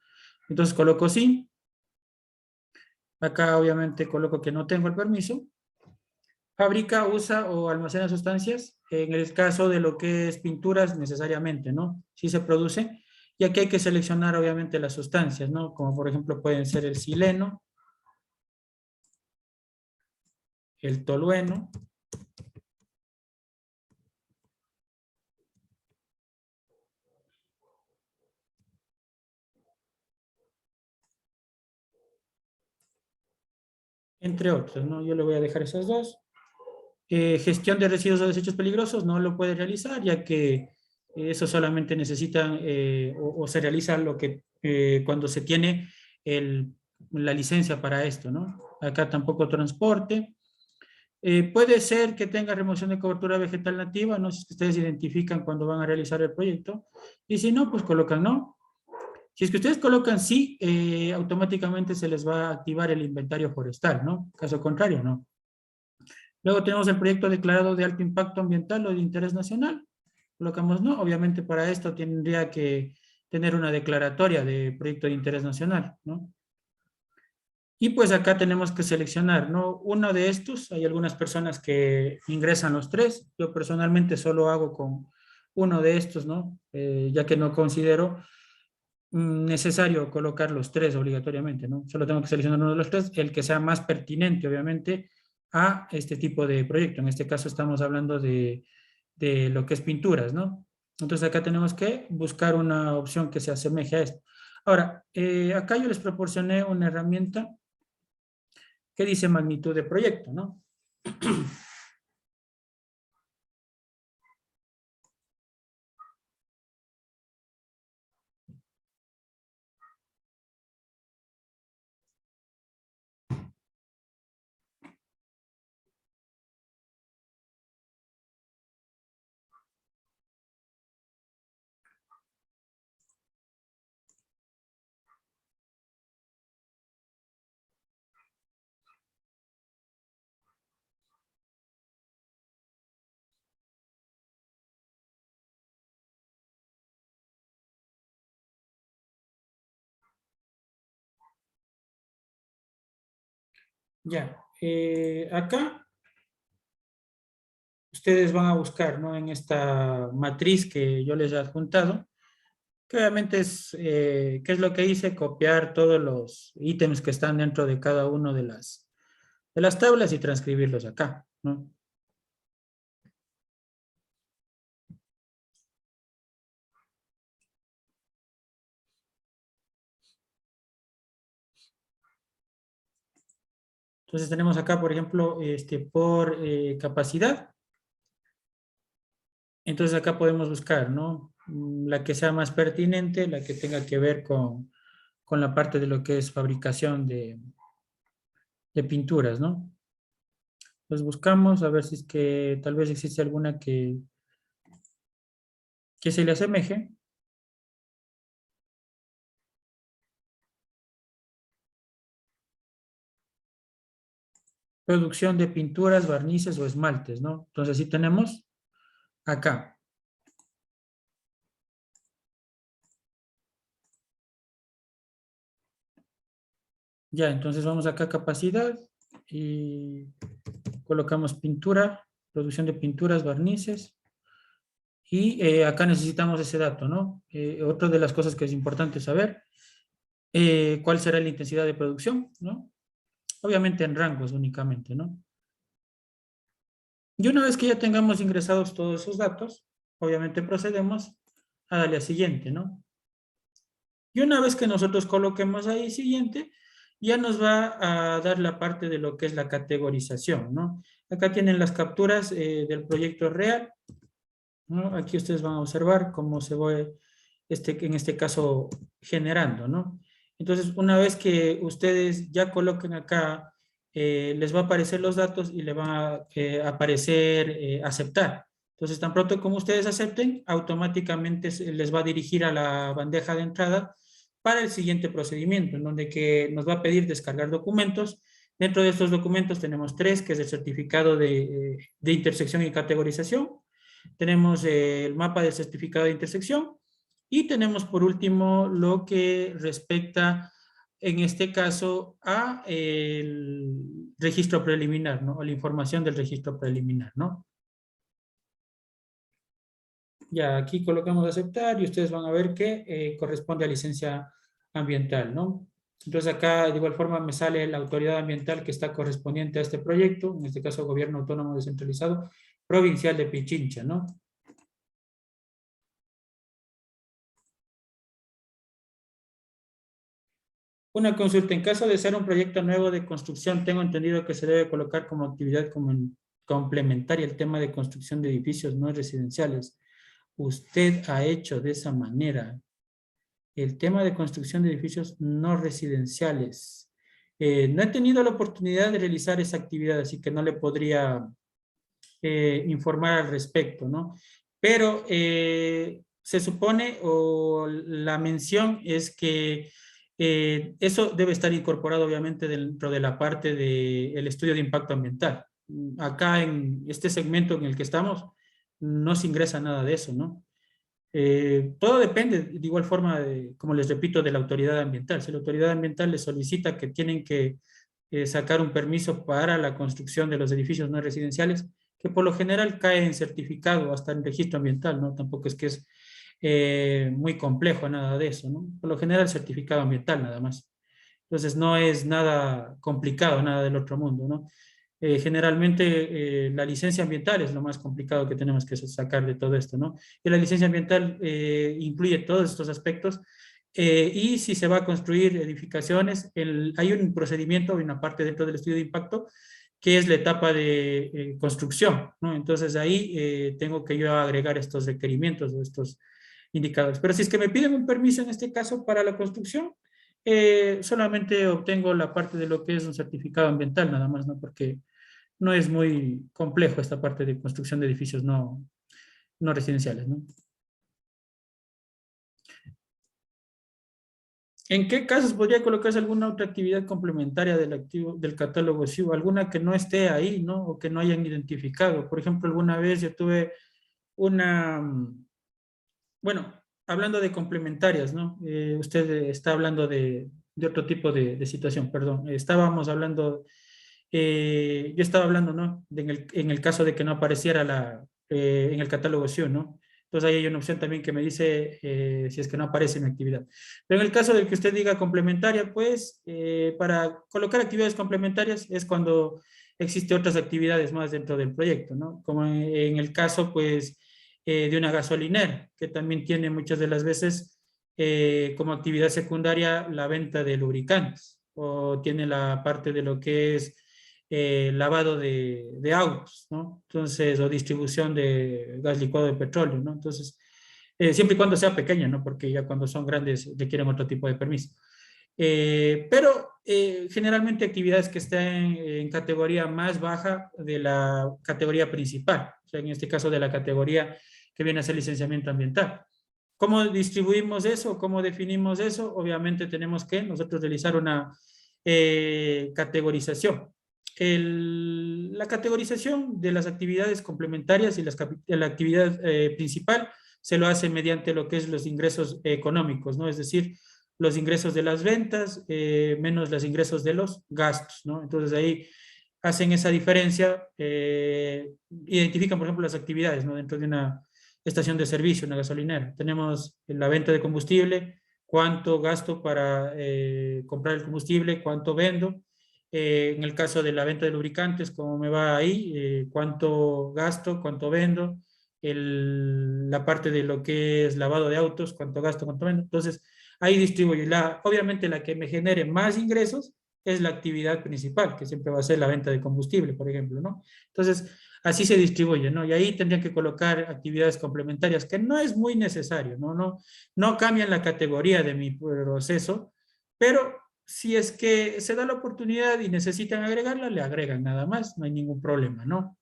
Entonces coloco sí. Acá obviamente coloco que no tengo el permiso. Fabrica, usa o almacena sustancias. En el caso de lo que es pinturas, necesariamente, ¿no? Sí se produce. Y aquí hay que seleccionar obviamente las sustancias, ¿no? Como por ejemplo pueden ser el sileno, el tolueno, entre otros, ¿no? Yo le voy a dejar esas dos. Gestión de residuos o desechos peligrosos no lo puede realizar, ya que eso solamente necesita o se realiza lo que cuando se tiene la licencia para esto, ¿no? Acá tampoco transporte. Puede ser que tenga remoción de cobertura vegetal nativa, no sé si ustedes identifican cuando van a realizar el proyecto, y si no, pues colocan no. Si es que ustedes colocan sí, automáticamente se les va a activar el inventario forestal, ¿no? Caso contrario, no. Luego tenemos el proyecto declarado de alto impacto ambiental o de interés nacional. Colocamos no, obviamente para esto tendría que tener una declaratoria de proyecto de interés nacional, ¿no? Y pues acá tenemos que seleccionar, ¿no? Uno de estos, hay algunas personas que ingresan los tres, yo personalmente solo hago con uno de estos, ¿no? Ya que no considero necesario colocar los tres obligatoriamente, ¿no? Solo tengo que seleccionar uno de los tres, el que sea más pertinente, obviamente, a este tipo de proyecto. En este caso estamos hablando de lo que es pinturas, ¿no? Entonces acá tenemos que buscar una opción que se asemeje a esto. Ahora, acá yo les proporcioné una herramienta que dice magnitud de proyecto, ¿no? Ya, acá ustedes van a buscar, ¿no? En esta matriz que yo les he adjuntado, que obviamente es, ¿qué es lo que hice? Copiar todos los ítems que están dentro de cada una de las tablas y transcribirlos acá, ¿no? Entonces tenemos acá, por ejemplo, por capacidad. Entonces acá podemos buscar, ¿no? La que sea más pertinente, la que tenga que ver con la parte de lo que es fabricación de pinturas, ¿no? Pues buscamos a ver si es que tal vez existe alguna que se le asemeje. Producción de pinturas, barnices o esmaltes, ¿no? Entonces sí tenemos acá. Ya, entonces vamos acá a capacidad y colocamos pintura, producción de pinturas, barnices. Y acá necesitamos ese dato, ¿no? Otra de las cosas que es importante saber, cuál será la intensidad de producción, ¿no? Obviamente en rangos únicamente, ¿no? Y una vez que ya tengamos ingresados todos esos datos, obviamente procedemos a darle a siguiente, ¿no? Y una vez que nosotros coloquemos ahí siguiente, ya nos va a dar la parte de lo que es la categorización, ¿no? Acá tienen las capturas del proyecto real, ¿no? Aquí ustedes van a observar cómo se va, en este caso, generando, ¿no? Entonces, una vez que ustedes ya coloquen acá, les va a aparecer los datos y le va a aparecer aceptar. Entonces, tan pronto como ustedes acepten, automáticamente les va a dirigir a la bandeja de entrada para el siguiente procedimiento, en donde que nos va a pedir descargar documentos. Dentro de estos documentos tenemos tres, que es el certificado de intersección y categorización. Tenemos el mapa del certificado de intersección y tenemos por último lo que respecta, en este caso, a el registro preliminar, ¿no? O la información del registro preliminar, ¿no? Ya aquí colocamos aceptar y ustedes van a ver que corresponde a licencia ambiental, ¿no? Entonces acá de igual forma me sale la autoridad ambiental que está correspondiente a este proyecto, en este caso Gobierno Autónomo Descentralizado Provincial de Pichincha, ¿no? Una consulta, en caso de ser un proyecto nuevo de construcción, tengo entendido que se debe colocar como actividad complementaria el tema de construcción de edificios no residenciales. ¿Usted ha hecho de esa manera el tema de construcción de edificios no residenciales? No he tenido la oportunidad de realizar esa actividad, así que no le podría informar al respecto, ¿no? Pero se supone, o la mención es que eso debe estar incorporado obviamente dentro de la parte del estudio de impacto ambiental. Acá en este segmento en el que estamos, no se ingresa nada de eso, ¿no? Todo depende, de igual forma, como les repito, de la autoridad ambiental. Si la autoridad ambiental les solicita que tienen que sacar un permiso para la construcción de los edificios no residenciales, que por lo general cae en certificado, hasta en registro ambiental, ¿no? Tampoco es que es muy complejo nada de eso, ¿no? Por lo general certificado ambiental nada más. Entonces no es nada complicado, nada del otro mundo, ¿no? Generalmente la licencia ambiental es lo más complicado que tenemos que sacar de todo esto, ¿no? Y la licencia ambiental incluye todos estos aspectos y si se va a construir edificaciones, hay un procedimiento, hay una parte dentro del estudio de impacto que es la etapa de construcción, ¿no? Entonces ahí tengo que yo agregar estos requerimientos o estos indicadores. Pero si es que me piden un permiso en este caso para la construcción, solamente obtengo la parte de lo que es un certificado ambiental, nada más, ¿no? Porque no es muy complejo esta parte de construcción de edificios no residenciales, ¿no? ¿En qué casos podría colocarse alguna otra actividad complementaria del activo del catálogo SIU? Alguna que no esté ahí, ¿no? O que no hayan identificado. Por ejemplo, alguna vez yo tuve una, bueno, hablando de complementarias, ¿no? Usted está hablando de otro tipo de situación, perdón. Estábamos hablando yo estaba hablando, ¿no? En el caso de que no apareciera en el catálogo SIO, ¿no? Entonces ahí hay una opción también que me dice si es que no aparece en actividad. Pero en el caso del que usted diga complementaria, pues para colocar actividades complementarias es cuando existen otras actividades más dentro del proyecto, ¿no? Como en el caso, pues, de una gasolinera, que también tiene muchas de las veces como actividad secundaria la venta de lubricantes, o tiene la parte de lo que es lavado de autos, ¿no? Entonces, o distribución de gas licuado de petróleo, ¿no? Entonces, siempre y cuando sea pequeña, ¿no? Porque ya cuando son grandes requieren otro tipo de permiso. Pero generalmente actividades que están en categoría más baja de la categoría principal, o sea, en este caso de la categoría que viene a ser licenciamiento ambiental. ¿Cómo distribuimos eso? ¿Cómo definimos eso? Obviamente tenemos que nosotros realizar una categorización. La categorización de las actividades complementarias y la actividad principal se lo hace mediante lo que es los ingresos económicos, ¿no? Es decir, los ingresos de las ventas menos los ingresos de los gastos, ¿no? Entonces ahí hacen esa diferencia, identifican, por ejemplo, las actividades, ¿no? Dentro de una estación de servicio, una gasolinera. Tenemos la venta de combustible, cuánto gasto para comprar el combustible, cuánto vendo. En el caso de la venta de lubricantes, ¿cómo me va ahí? ¿Cuánto gasto, cuánto vendo? La parte de lo que es lavado de autos, cuánto gasto, cuánto vendo. Entonces, ahí distribuyo. Obviamente la que me genere más ingresos es la actividad principal, que siempre va a ser la venta de combustible, por ejemplo, ¿no? Entonces, así se distribuye, ¿no? Y ahí tendrían que colocar actividades complementarias, que no es muy necesario, ¿no? No cambian la categoría de mi proceso, pero si es que se da la oportunidad y necesitan agregarla, le agregan nada más, no hay ningún problema, ¿no?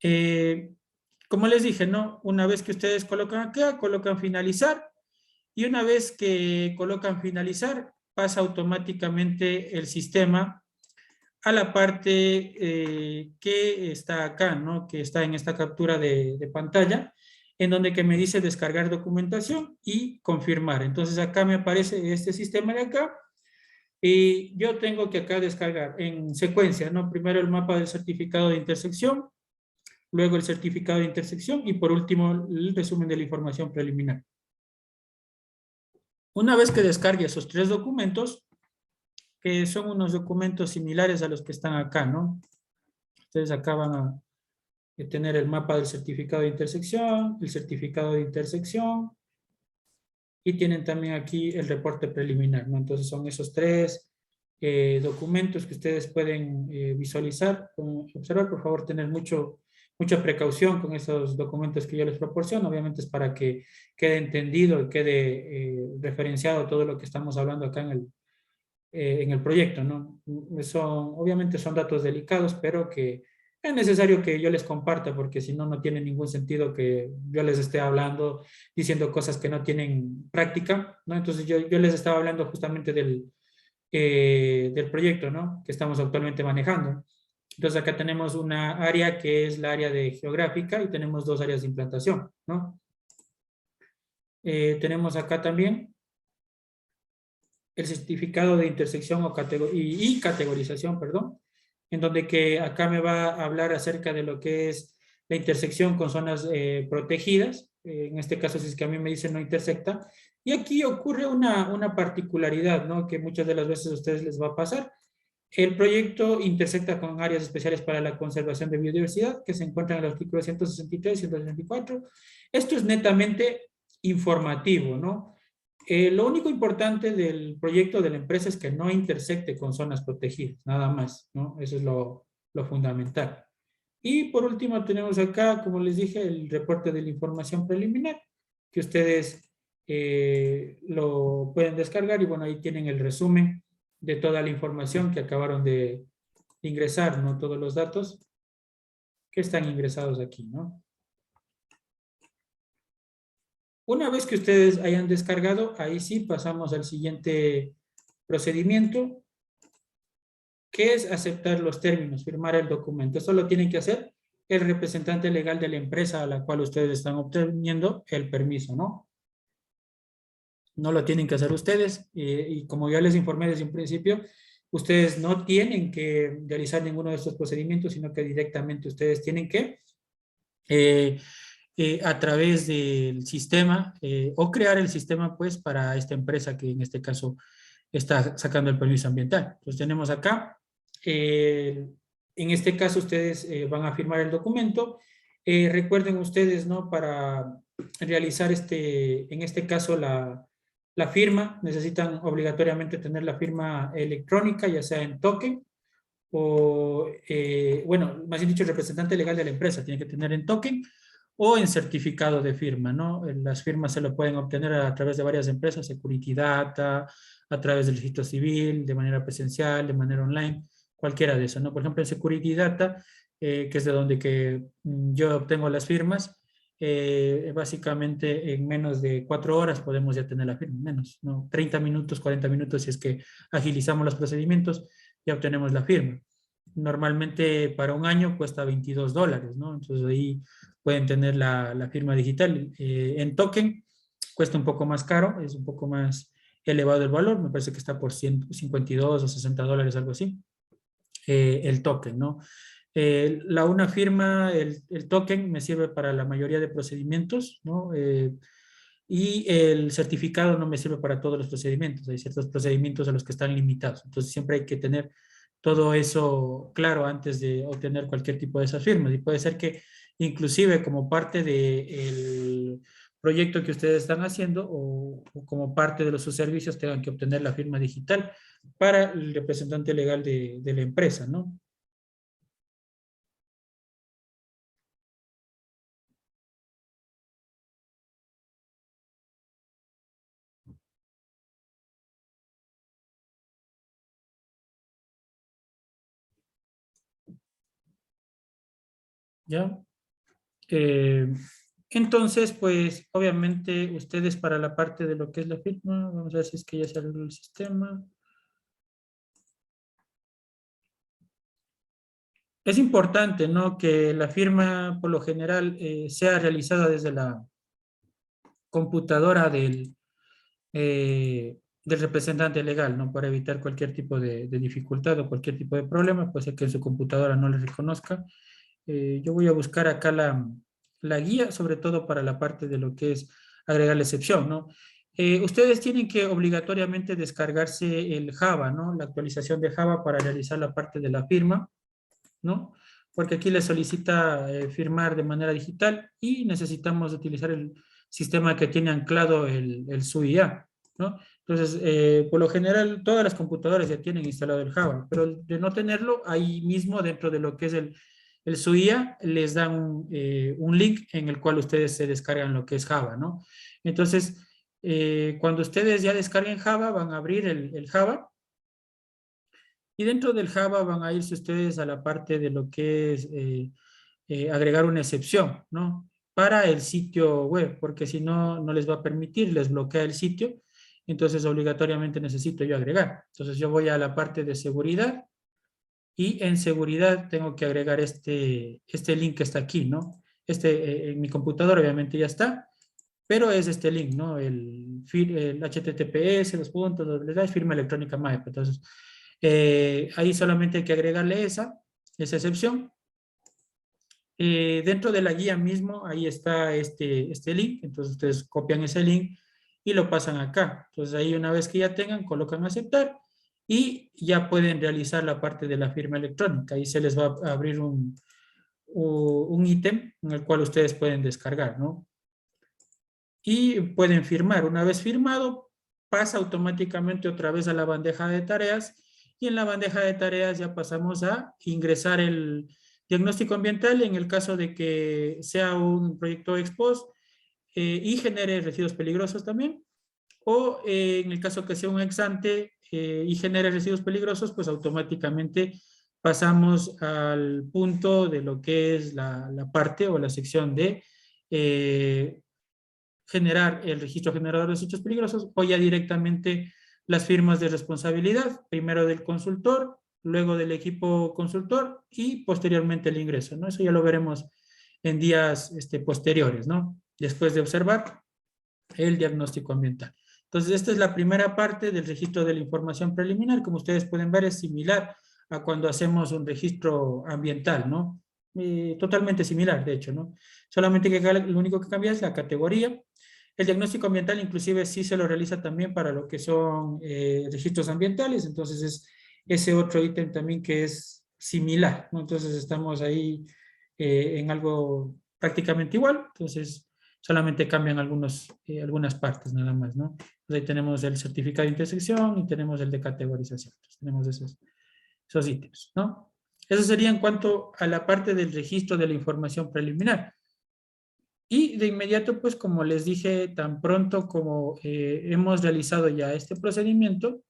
Eh, como les dije, ¿no? Una vez que ustedes colocan acá, colocan finalizar, y una vez que colocan finalizar, pasa automáticamente el sistema a la parte que está acá, ¿no? Que está en esta captura de pantalla, en donde que me dice descargar documentación y confirmar. Entonces acá me aparece este sistema de acá y yo tengo que acá descargar en secuencia, ¿no? Primero el mapa del certificado de intersección, luego el certificado de intersección y por último el resumen de la información preliminar. Una vez que descargue esos tres documentos, que son unos documentos similares a los que están acá, ¿no? Ustedes acá van a tener el mapa del certificado de intersección, el certificado de intersección, y tienen también aquí el reporte preliminar, ¿no? Entonces son esos tres documentos que ustedes pueden visualizar, observar, por favor, tener mucha precaución con esos documentos que yo les proporciono, obviamente es para que quede entendido y quede referenciado todo lo que estamos hablando acá en el proyecto, ¿no? Obviamente son datos delicados, pero que es necesario que yo les comparta, porque si no, no tiene ningún sentido que yo les esté hablando, diciendo cosas que no tienen práctica, ¿no? Entonces yo les estaba hablando justamente del proyecto, ¿no? Que estamos actualmente manejando. Entonces acá tenemos una área que es la área de geográfica y tenemos dos áreas de implantación, ¿no? Tenemos acá también el certificado de intersección y categorización, perdón, en donde que acá me va a hablar acerca de lo que es la intersección con zonas protegidas, en este caso si es que a mí me dicen no intersecta, y aquí ocurre una particularidad, ¿no? Que muchas de las veces a ustedes les va a pasar. El proyecto intersecta con áreas especiales para la conservación de biodiversidad que se encuentran en el artículo 163 y 164. Esto es netamente informativo, ¿no? Lo único importante del proyecto de la empresa es que no intersecte con zonas protegidas, nada más, ¿no? Eso es lo fundamental. Y por último tenemos acá, como les dije, el reporte de la información preliminar, que ustedes lo pueden descargar y bueno, ahí tienen el resumen de toda la información que acabaron de ingresar, ¿no? Todos los datos que están ingresados aquí, ¿no? Una vez que ustedes hayan descargado, ahí sí pasamos al siguiente procedimiento, que es aceptar los términos, firmar el documento. Esto lo tienen que hacer el representante legal de la empresa a la cual ustedes están obteniendo el permiso, ¿no? No lo tienen que hacer ustedes y como ya les informé desde un principio, ustedes no tienen que realizar ninguno de estos procedimientos, sino que directamente ustedes tienen que, eh, a través del sistema, o crear el sistema, pues, para esta empresa que en este caso está sacando el permiso ambiental. Entonces tenemos acá, en este caso ustedes van a firmar el documento. Recuerden ustedes, ¿no? Para realizar en este caso la firma, necesitan obligatoriamente tener la firma electrónica, ya sea en token o, bueno, más bien dicho, el representante legal de la empresa tiene que tener en token o en certificado de firma, ¿no? Las firmas se lo pueden obtener a través de varias empresas, Security Data, a través del registro civil, de manera presencial, de manera online, cualquiera de eso, ¿no? Por ejemplo, en Security Data, que es de donde yo obtengo las firmas, básicamente en menos de 4 horas podemos ya tener la firma, menos, ¿no? 30 minutos, 40 minutos, si es que agilizamos los procedimientos, ya obtenemos la firma. Normalmente para un año cuesta $22, ¿no? Entonces ahí pueden tener la firma digital. En token cuesta un poco más caro, es un poco más elevado el valor, me parece que está por $152 o $60, algo así, el token, ¿no? Una firma, el token me sirve para la mayoría de procedimientos, ¿no? Y el certificado no me sirve para todos los procedimientos, hay ciertos procedimientos a los que están limitados, entonces siempre hay que tener todo eso claro antes de obtener cualquier tipo de esas firmas. Y puede ser que inclusive como parte del proyecto que ustedes están haciendo o como parte de sus servicios tengan que obtener la firma digital para el representante legal de la empresa, ¿no? ¿Ya? Eh, entonces, pues, obviamente, ustedes para la parte de lo que es la firma, vamos a ver si es que ya se arregló el sistema. Es importante, ¿no? Que la firma, por lo general, sea realizada desde la computadora del representante legal, ¿no? Para evitar cualquier tipo de dificultad o cualquier tipo de problema, pues que en su computadora no le reconozca. Yo voy a buscar acá la guía, sobre todo para la parte de lo que es agregar la excepción, ¿no? Ustedes tienen que obligatoriamente descargarse el Java, ¿no? La actualización de Java para realizar la parte de la firma, ¿no? Porque aquí le solicita firmar de manera digital y necesitamos utilizar el sistema que tiene anclado el SUIA, ¿no? Entonces, por lo general, todas las computadoras ya tienen instalado el Java, pero de no tenerlo, ahí mismo dentro de lo que es el SUIA, les dan un link en el cual ustedes se descargan lo que es Java, ¿no? Entonces, cuando ustedes ya descarguen Java, van a abrir el Java y dentro del Java van a irse ustedes a la parte de lo que es agregar una excepción, ¿no? Para el sitio web, porque si no, no les va a permitir, les bloquea el sitio, entonces obligatoriamente necesito yo agregar. Entonces yo voy a la parte de seguridad y en seguridad tengo que agregar este link que está aquí, ¿no? En mi computadora obviamente ya está, pero es este link, ¿no? El HTTPS, los puntos, firma electrónica MAEP. Entonces, ahí solamente hay que agregarle esa excepción. Dentro de la guía mismo, ahí está este link, entonces ustedes copian ese link y lo pasan acá. Entonces ahí una vez que ya tengan, colocan aceptar y ya pueden realizar la parte de la firma electrónica. Ahí se les va a abrir un ítem en el cual ustedes pueden descargar, ¿no? Y pueden firmar. Una vez firmado, pasa automáticamente otra vez a la bandeja de tareas y en la bandeja de tareas ya pasamos a ingresar el diagnóstico ambiental en el caso de que sea un proyecto ex post y genere residuos peligrosos también, o en el caso que sea un ex ante y genere residuos peligrosos, pues automáticamente pasamos al punto de lo que es la parte o la sección de generar el registro generador de desechos peligrosos o ya directamente las firmas de responsabilidad, primero del consultor, luego del equipo consultor y posteriormente el ingreso, ¿no? Eso ya lo veremos en días posteriores, ¿no? Después de observar el diagnóstico ambiental. Entonces, esta es la primera parte del registro de la información preliminar. Como ustedes pueden ver, es similar a cuando hacemos un registro ambiental, ¿no? Totalmente similar, de hecho, ¿no? Solamente que lo único que cambia es la categoría. El diagnóstico ambiental inclusive sí se lo realiza también para lo que son registros ambientales, entonces es ese otro ítem también que es similar, ¿no? Entonces estamos ahí en algo prácticamente igual, entonces solamente cambian algunas partes nada más, ¿no? Pues ahí tenemos el certificado de intersección y tenemos el de categorización. Entonces, tenemos esos ítems, ¿no? Eso sería en cuanto a la parte del registro de la información preliminar. Y de inmediato, pues como les dije, tan pronto como hemos realizado ya este procedimiento,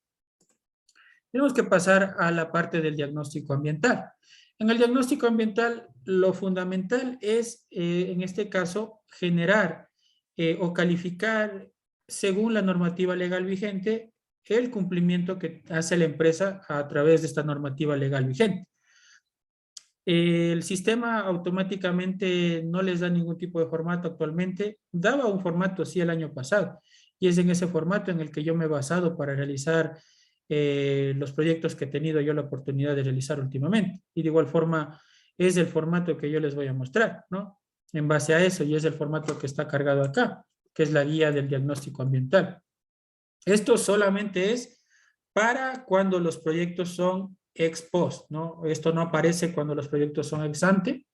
tenemos que pasar a la parte del diagnóstico ambiental. En el diagnóstico ambiental, lo fundamental es, en este caso, generar o calificar, según la normativa legal vigente, el cumplimiento que hace la empresa a través de esta normativa legal vigente. El sistema automáticamente no les da ningún tipo de formato actualmente. Daba un formato sí el año pasado y es en ese formato en el que yo me he basado para realizar los proyectos que he tenido yo la oportunidad de realizar últimamente. Y de igual forma es el formato que yo les voy a mostrar, ¿no? En base a eso, y es el formato que está cargado acá, que es la guía del diagnóstico ambiental. Esto solamente es para cuando los proyectos son ex post, ¿no? Esto no aparece cuando los proyectos son ex ante,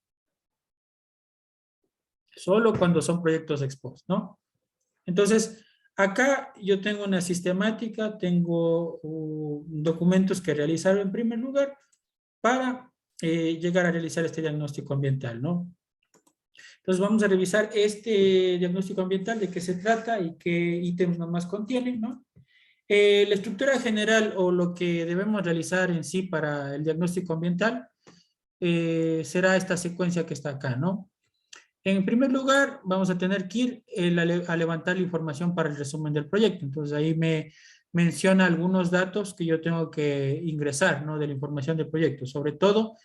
solo cuando son proyectos ex post, ¿no? Entonces, acá yo tengo una sistemática, tengo documentos que realizar en primer lugar para llegar a realizar este diagnóstico ambiental, ¿no? Entonces vamos a revisar este diagnóstico ambiental, de qué se trata y qué ítems nomás contiene, ¿no? La estructura general o lo que debemos realizar en sí para el diagnóstico ambiental será esta secuencia que está acá, ¿no? En primer lugar, vamos a tener que ir a levantar la información para el resumen del proyecto. Entonces ahí me menciona algunos datos que yo tengo que ingresar, ¿no? De la información del proyecto. Sobre todo,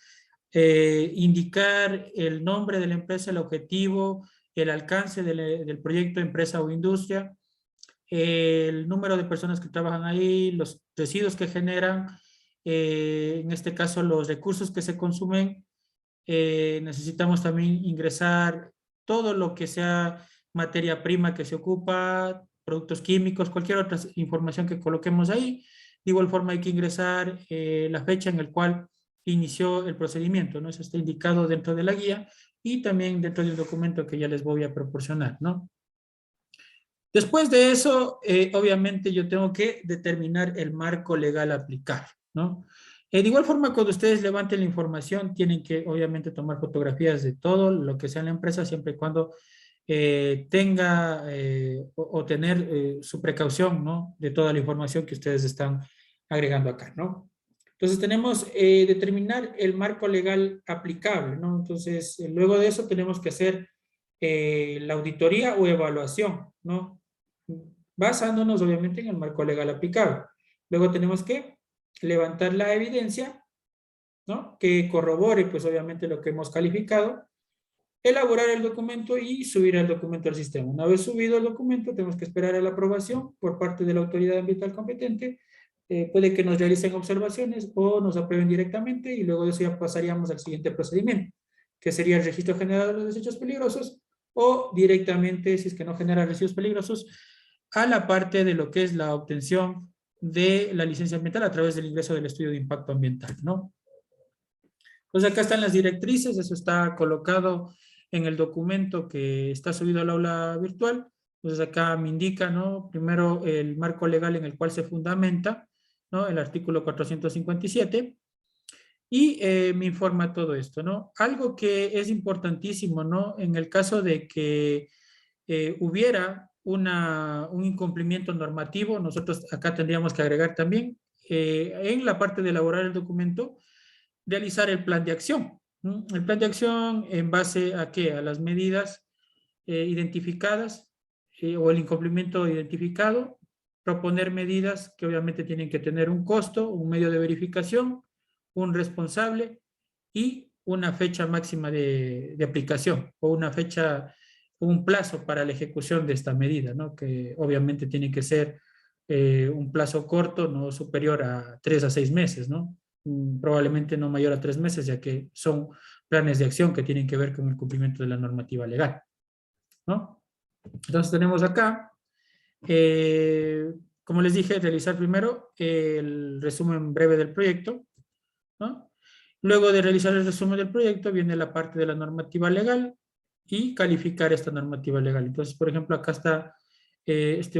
indicar el nombre de la empresa, el objetivo, el alcance del proyecto, empresa o industria, el número de personas que trabajan ahí, los residuos que generan, en este caso los recursos que se consumen. Necesitamos también ingresar todo lo que sea materia prima que se ocupa, productos químicos, cualquier otra información que coloquemos ahí. De igual forma hay que ingresar la fecha en la cual inició el procedimiento, ¿no? Eso está indicado dentro de la guía y también dentro del documento que ya les voy a proporcionar, ¿no? Después de eso, obviamente yo tengo que determinar el marco legal aplicable, ¿no? De igual forma, cuando ustedes levanten la información, tienen que obviamente tomar fotografías de todo lo que sea en la empresa, siempre y cuando tenga o tener su precaución, ¿no? De toda la información que ustedes están agregando acá, ¿no? Entonces tenemos determinar el marco legal aplicable, ¿no? Entonces, luego de eso tenemos que hacer la auditoría o evaluación, ¿no? Basándonos obviamente en el marco legal aplicable. Luego tenemos que levantar la evidencia, ¿no? Que corrobore, pues obviamente lo que hemos calificado, elaborar el documento y subir el documento al sistema. Una vez subido el documento, tenemos que esperar a la aprobación por parte de la autoridad ambiental competente. Puede que nos realicen observaciones o nos aprueben directamente y luego de eso ya pasaríamos al siguiente procedimiento, que sería el registro general de los desechos peligrosos o directamente, si es que no genera residuos peligrosos, a la parte de lo que es la obtención de la licencia ambiental a través del ingreso del estudio de impacto ambiental, ¿no? Entonces acá están las directrices, eso está colocado en el documento que está subido al aula virtual. Entonces acá me indica, ¿no? Primero el marco legal en el cual se fundamenta, ¿no? El artículo 457 y me informa todo esto, ¿no? Algo que es importantísimo, ¿no? En el caso de que hubiera un incumplimiento normativo, nosotros acá tendríamos que agregar también en la parte de elaborar el documento, realizar el plan de acción. ¿No? El plan de acción en base a qué? A las medidas identificadas o el incumplimiento identificado, proponer medidas que obviamente tienen que tener un costo, un medio de verificación, un responsable y una fecha máxima de aplicación o una fecha, un plazo para la ejecución de esta medida, ¿no? Que obviamente tiene que ser un plazo corto, no superior a 3 a 6 meses, ¿no? Probablemente no mayor a 3 meses, ya que son planes de acción que tienen que ver con el cumplimiento de la normativa legal, ¿no? Entonces tenemos acá, eh, como les dije, realizar primero el resumen breve del proyecto, ¿no? Luego de realizar el resumen del proyecto viene la parte de la normativa legal y calificar esta normativa legal. Entonces, por ejemplo, acá está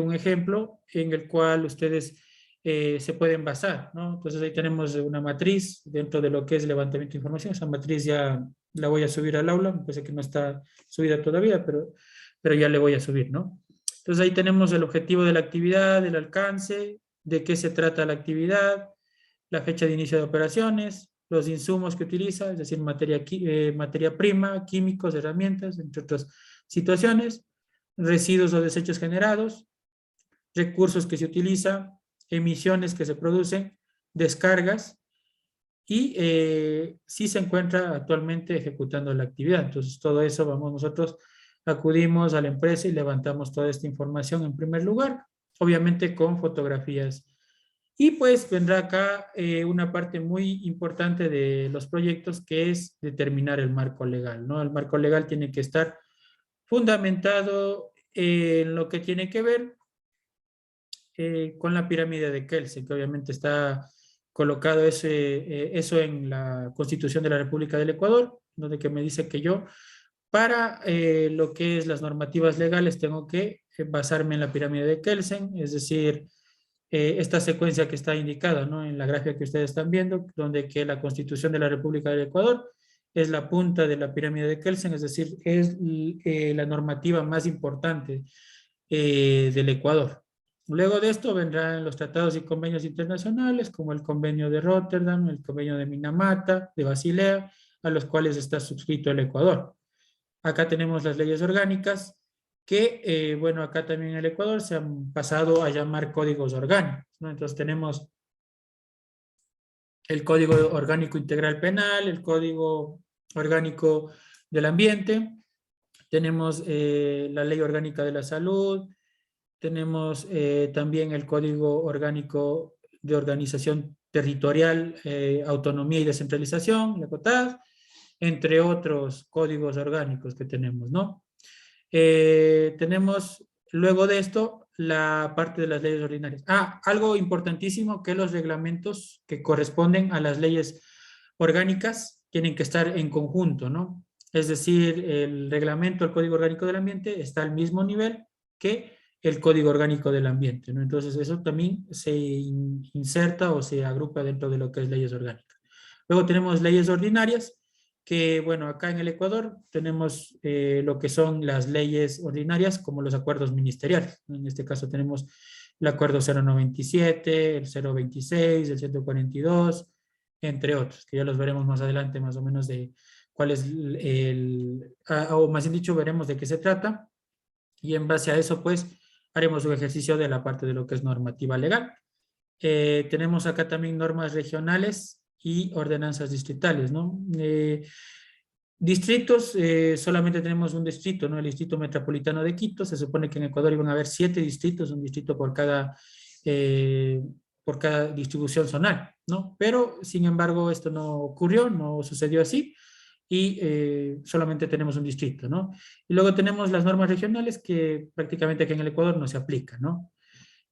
un ejemplo en el cual ustedes se pueden basar, ¿no? Entonces ahí tenemos una matriz dentro de lo que es levantamiento de información. Esa matriz ya la voy a subir al aula, me parece que no está subida todavía, pero ya le voy a subir, ¿no? Entonces ahí tenemos el objetivo de la actividad, el alcance, de qué se trata la actividad, la fecha de inicio de operaciones, los insumos que utiliza, es decir, materia prima, químicos, herramientas, entre otras situaciones, residuos o desechos generados, recursos que se utilizan, emisiones que se producen, descargas y si se encuentra actualmente ejecutando la actividad. Entonces, todo eso vamos nosotros, acudimos a la empresa y levantamos toda esta información en primer lugar, obviamente con fotografías. Y pues vendrá acá una parte muy importante de los proyectos que es determinar el marco legal, ¿no? El marco legal tiene que estar fundamentado en lo que tiene que ver con la pirámide de Kelsen, que obviamente está colocado eso en la Constitución de la República del Ecuador, donde que me dice que yo, para lo que es las normativas legales, tengo que basarme en la pirámide de Kelsen, es decir, esta secuencia que está indicada, ¿no? En la gráfica que ustedes están viendo, donde que la Constitución de la República del Ecuador es la punta de la pirámide de Kelsen, es decir, es la normativa más importante del Ecuador. Luego de esto vendrán los tratados y convenios internacionales, como el convenio de Rotterdam, el convenio de Minamata, de Basilea, a los cuales está suscrito el Ecuador. Acá tenemos las leyes orgánicas, que, bueno, acá también en el Ecuador se han pasado a llamar códigos orgánicos, ¿no? Entonces tenemos el Código Orgánico Integral Penal, el Código Orgánico del Ambiente, tenemos la Ley Orgánica de la Salud, tenemos también el Código Orgánico de Organización Territorial, Autonomía y Descentralización, la COTAD, entre otros códigos orgánicos que tenemos, ¿no? Tenemos luego de esto la parte de las leyes ordinarias. Algo importantísimo, que los reglamentos que corresponden a las leyes orgánicas tienen que estar en conjunto, ¿no? Es decir, el reglamento, el Código Orgánico del Ambiente está al mismo nivel que el Código Orgánico del Ambiente, ¿no? Entonces eso también se inserta o se agrupa dentro de lo que es leyes orgánicas. Luego tenemos leyes ordinarias, que bueno, acá en el Ecuador tenemos lo que son las leyes ordinarias como los acuerdos ministeriales. En este caso tenemos el acuerdo 097, el 026, el 142, entre otros, que ya los veremos más adelante más o menos de cuál es o más bien dicho, veremos de qué se trata, y en base a eso pues haremos un ejercicio de la parte de lo que es normativa legal. Tenemos acá también normas regionales y ordenanzas distritales, ¿no? Distritos, solamente tenemos un distrito, ¿no? El Distrito Metropolitano de Quito. Se supone que en Ecuador iban a haber 7 distritos, un distrito por cada distribución zonal, ¿no? Pero, sin embargo, esto no ocurrió, no sucedió así, y solamente tenemos un distrito, ¿no? Y luego tenemos las normas regionales que prácticamente aquí en el Ecuador no se aplican, ¿no?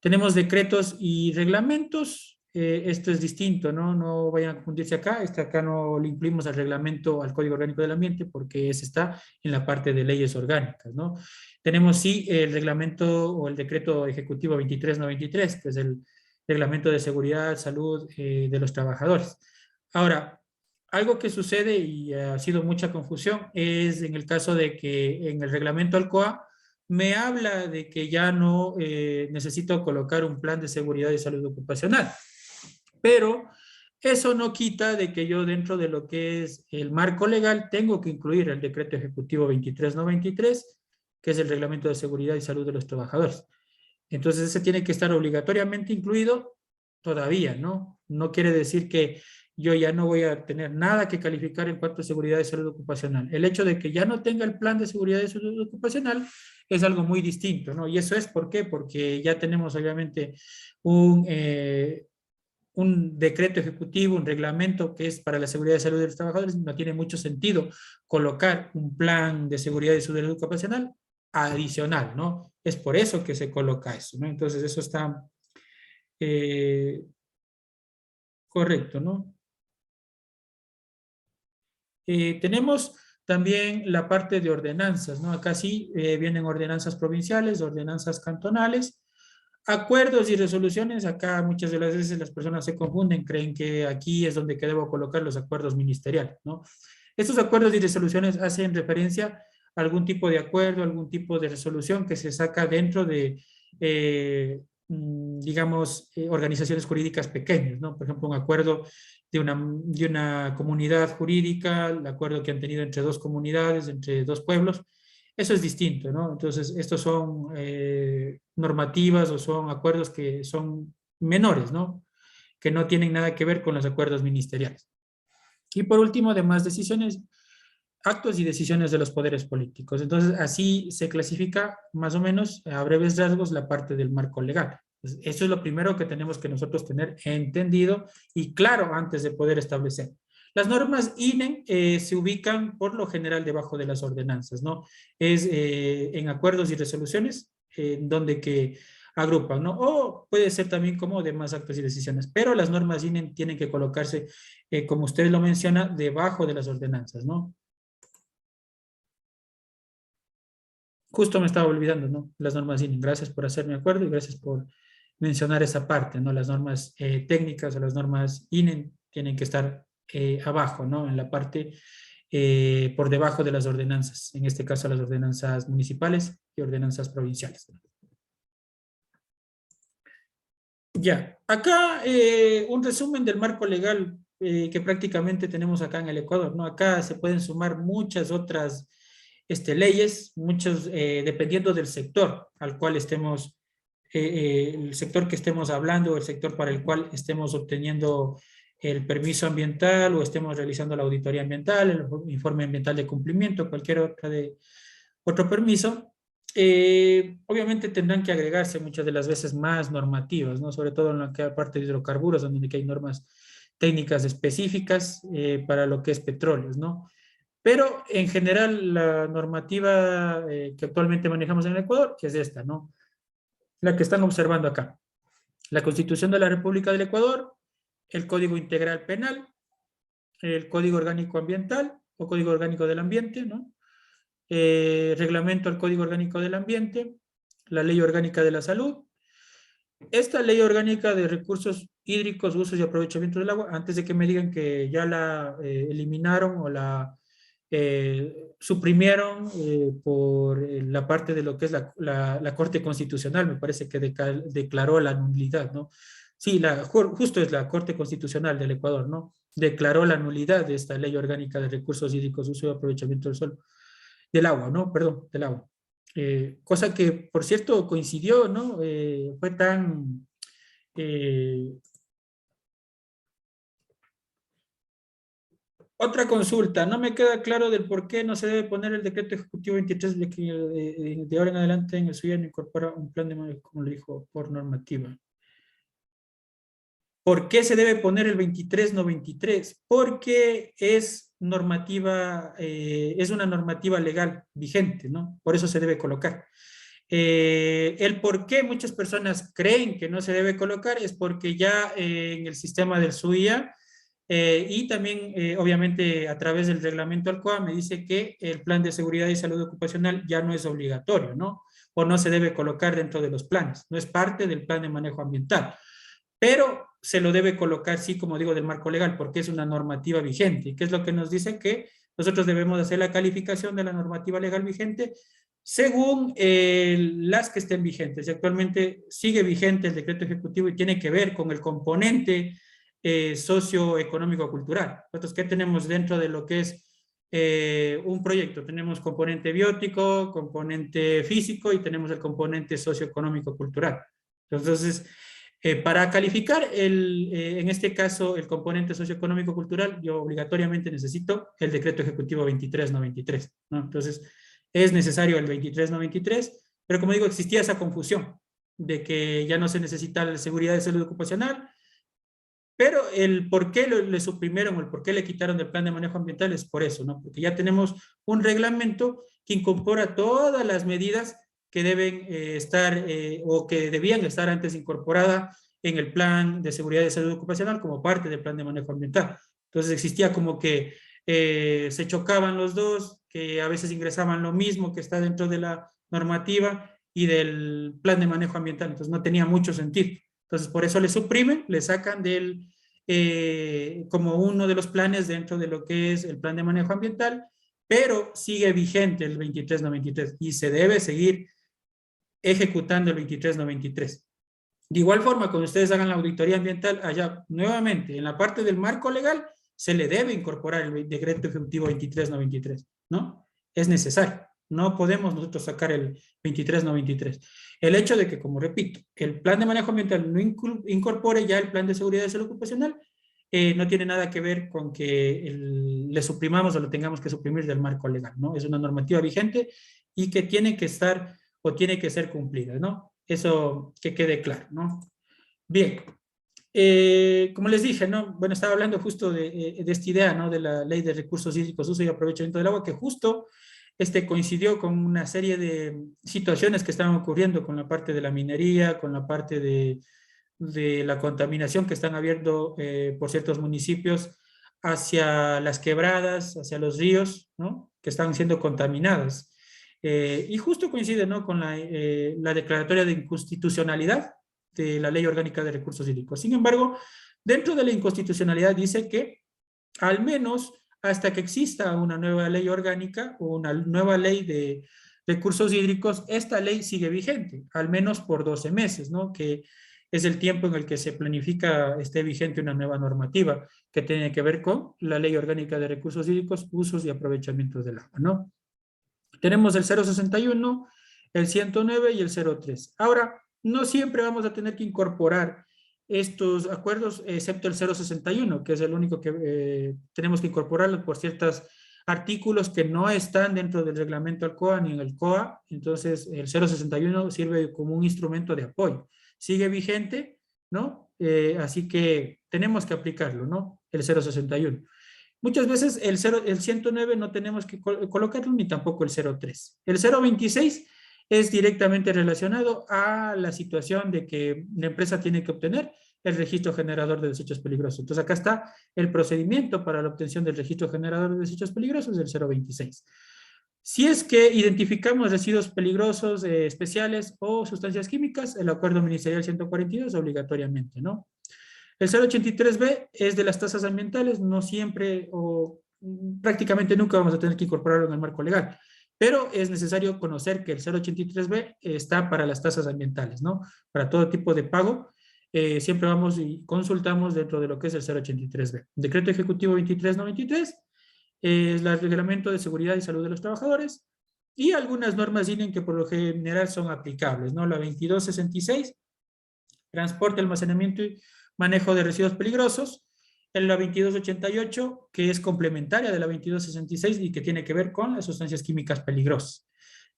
Tenemos decretos y reglamentos. Esto es distinto, ¿no? No vayan a confundirse acá. Acá no le incluimos al reglamento, al Código Orgánico del Ambiente, porque ese está en la parte de leyes orgánicas, ¿no? Tenemos sí el reglamento o el decreto ejecutivo 2393, que es el reglamento de seguridad, salud de los trabajadores. Ahora, algo que sucede y ha sido mucha confusión es en el caso de que en el reglamento Alcoa me habla de que ya no necesito colocar un plan de seguridad y salud ocupacional, pero eso no quita de que yo dentro de lo que es el marco legal tengo que incluir el decreto ejecutivo 2393, que es el reglamento de seguridad y salud de los trabajadores. Entonces ese tiene que estar obligatoriamente incluido todavía, ¿no? No quiere decir que yo ya no voy a tener nada que calificar en cuanto a seguridad y salud ocupacional. El hecho de que ya no tenga el plan de seguridad y salud ocupacional es algo muy distinto, ¿no? Y eso es, ¿por qué? Porque ya tenemos obviamente un, eh, un decreto ejecutivo, un reglamento que es para la seguridad y salud de los trabajadores. No tiene mucho sentido colocar un plan de seguridad y salud ocupacional adicional, ¿no? Es por eso que se coloca eso, ¿no? Entonces eso está eh, correcto, ¿no? Tenemos también la parte de ordenanzas, ¿no? Acá sí vienen ordenanzas provinciales, ordenanzas cantonales, acuerdos y resoluciones. Acá muchas de las veces las personas se confunden, creen que aquí es donde que debo colocar los acuerdos ministeriales, ¿no? Estos acuerdos y resoluciones hacen referencia a algún tipo de acuerdo, algún tipo de resolución que se saca dentro de, digamos, organizaciones jurídicas pequeñas, ¿no? Por ejemplo, un acuerdo de una comunidad jurídica, el acuerdo que han tenido entre dos comunidades, entre dos pueblos, eso es distinto, ¿no? Entonces, estos son normativas o son acuerdos que son menores, ¿no? Que no tienen nada que ver con los acuerdos ministeriales. Y por último, además, decisiones, actos y decisiones de los poderes políticos. Entonces, así se clasifica más o menos a breves rasgos la parte del marco legal. Eso es lo primero que tenemos que nosotros tener entendido y claro antes de poder establecer. Las normas INE se ubican por lo general debajo de las ordenanzas, ¿no? Es en acuerdos y resoluciones donde que agrupan, ¿no? O puede ser también como demás actos y decisiones, pero las normas INE tienen que colocarse, como usted lo menciona, debajo de las ordenanzas, ¿no? Justo me estaba olvidando, ¿no? Las normas INE. Gracias por hacerme acuerdo y gracias por mencionar esa parte, ¿no? Las normas técnicas o las normas INE tienen que estar abajo, ¿no? En la parte por debajo de las ordenanzas, en este caso las ordenanzas municipales y ordenanzas provinciales. Ya, acá un resumen del marco legal que prácticamente tenemos acá en el Ecuador, ¿no? Acá se pueden sumar muchas otras leyes, muchos, dependiendo del sector al cual estemos, el sector que estemos hablando, el sector para el cual estemos obteniendo el permiso ambiental o estemos realizando la auditoría ambiental, el informe ambiental de cumplimiento, cualquier otra de, otro permiso, obviamente tendrán que agregarse muchas de las veces más normativas, ¿no? Sobre todo en la que parte de hidrocarburos, donde hay normas técnicas específicas para lo que es petróleos, ¿no? Pero en general la normativa que actualmente manejamos en el Ecuador es esta, ¿no? La que están observando acá. La Constitución de la República del Ecuador, el Código Integral Penal, el Código Orgánico Ambiental o Código Orgánico del Ambiente, ¿no? Reglamento al Código Orgánico del Ambiente, la Ley Orgánica de la Salud, esta Ley Orgánica de Recursos Hídricos, Usos y Aprovechamiento del Agua, antes de que me digan que ya la eliminaron o la suprimieron por la parte de lo que es la Corte Constitucional, me parece que declaró la nulidad, ¿no? Sí, justo es la Corte Constitucional del Ecuador, ¿no? Declaró la nulidad de esta Ley Orgánica de Recursos Hídricos, Uso y Aprovechamiento del Suelo del agua, ¿no? Perdón, del agua. Cosa que, por cierto, coincidió, ¿no? Fue tan... otra consulta, no me queda claro del por qué no se debe poner el decreto ejecutivo 23 de que de ahora en adelante en el suyo no incorpora un plan de manejo, como le dijo, por normativa. ¿Por qué se debe poner el 23, no 23? Porque es normativa, es una normativa legal vigente, ¿no? Por eso se debe colocar. El por qué muchas personas creen que no se debe colocar es porque ya en el sistema del SUIA y también, obviamente, a través del reglamento ALCOA me dice que el plan de seguridad y salud ocupacional ya no es obligatorio, ¿no? O no se debe colocar dentro de los planes, no es parte del plan de manejo ambiental, pero se lo debe colocar, sí, como digo, del marco legal, porque es una normativa vigente. ¿Qué es lo que nos dice? Que nosotros debemos hacer la calificación de la normativa legal vigente según las que estén vigentes. Y actualmente sigue vigente el decreto ejecutivo y tiene que ver con el componente socioeconómico-cultural. Nosotros, ¿qué tenemos dentro de lo que es un proyecto? Tenemos componente biótico, componente físico y tenemos el componente socioeconómico-cultural. Entonces, Para calificar, en este caso, el componente socioeconómico-cultural, yo obligatoriamente necesito el decreto ejecutivo 2393, ¿no? Entonces, es necesario el 2393, pero como digo, existía esa confusión de que ya no se necesita la seguridad de salud ocupacional, pero el por qué le suprimieron o el por qué le quitaron del plan de manejo ambiental es por eso, ¿no? Porque ya tenemos un reglamento que incorpora todas las medidas que deben estar o que debían estar antes incorporadas en el plan de seguridad de salud ocupacional como parte del plan de manejo ambiental. Entonces existía como que se chocaban los dos, que a veces ingresaban lo mismo que está dentro de la normativa y del plan de manejo ambiental. Entonces no tenía mucho sentido. Entonces, por eso le suprimen, le sacan como uno de los planes dentro de lo que es el plan de manejo ambiental, pero sigue vigente el 2393 y se debe seguir ejecutando el 2393. De igual forma, cuando ustedes hagan la auditoría ambiental, allá nuevamente, en la parte del marco legal, se le debe incorporar el decreto ejecutivo 2393, ¿no? Es necesario. No podemos nosotros sacar el 2393. El hecho de que, como repito, el plan de manejo ambiental no incorpore ya el plan de seguridad de salud ocupacional, no tiene nada que ver con que le suprimamos o lo tengamos que suprimir del marco legal, ¿no? Es una normativa vigente y que tiene que estar o tiene que ser cumplida, ¿no? Eso que quede claro, ¿no? Bien, como les dije, ¿no? Bueno, estaba hablando justo de esta idea, ¿no? De la Ley de Recursos Hídricos, Uso y Aprovechamiento del Agua, que justo coincidió con una serie de situaciones que estaban ocurriendo con la parte de la minería, con la parte de la contaminación que están habiendo por ciertos municipios hacia las quebradas, hacia los ríos, ¿no? Que están siendo contaminadas. Y justo coincide, ¿no? Con la declaratoria de inconstitucionalidad de la Ley Orgánica de Recursos Hídricos. Sin embargo, dentro de la inconstitucionalidad dice que al menos hasta que exista una nueva ley orgánica o una nueva ley de recursos hídricos, esta ley sigue vigente, al menos por 12 meses, ¿no? Que es el tiempo en el que se planifica esté vigente una nueva normativa que tiene que ver con la Ley Orgánica de Recursos Hídricos, Usos y Aprovechamientos del Agua, ¿no? Tenemos el 061, el 109 y el 03. Ahora, no siempre vamos a tener que incorporar estos acuerdos, excepto el 061, que es el único que tenemos que incorporarlo por ciertos artículos que no están dentro del reglamento ALCOA ni en el COA. Entonces, el 061 sirve como un instrumento de apoyo. Sigue vigente, ¿no? Así que tenemos que aplicarlo, ¿no? El 061. Muchas veces el 109 no tenemos que colocarlo ni tampoco el 03. El 026 es directamente relacionado a la situación de que la empresa tiene que obtener el registro generador de desechos peligrosos. Entonces acá está el procedimiento para la obtención del registro generador de desechos peligrosos del 026. Si es que identificamos residuos peligrosos especiales o sustancias químicas, el acuerdo ministerial 142 obligatoriamente, ¿no? El 083B es de las tasas ambientales, no siempre o prácticamente nunca vamos a tener que incorporarlo en el marco legal, pero es necesario conocer que el 083B está para las tasas ambientales, ¿no? Para todo tipo de pago, siempre vamos y consultamos dentro de lo que es el 083B. Decreto Ejecutivo 2393 es el reglamento de seguridad y salud de los trabajadores y algunas normas INE que por lo general son aplicables, ¿no? La 2266, transporte, almacenamiento y manejo de residuos peligrosos, en la 2288, que es complementaria de la 2266 y que tiene que ver con las sustancias químicas peligrosas.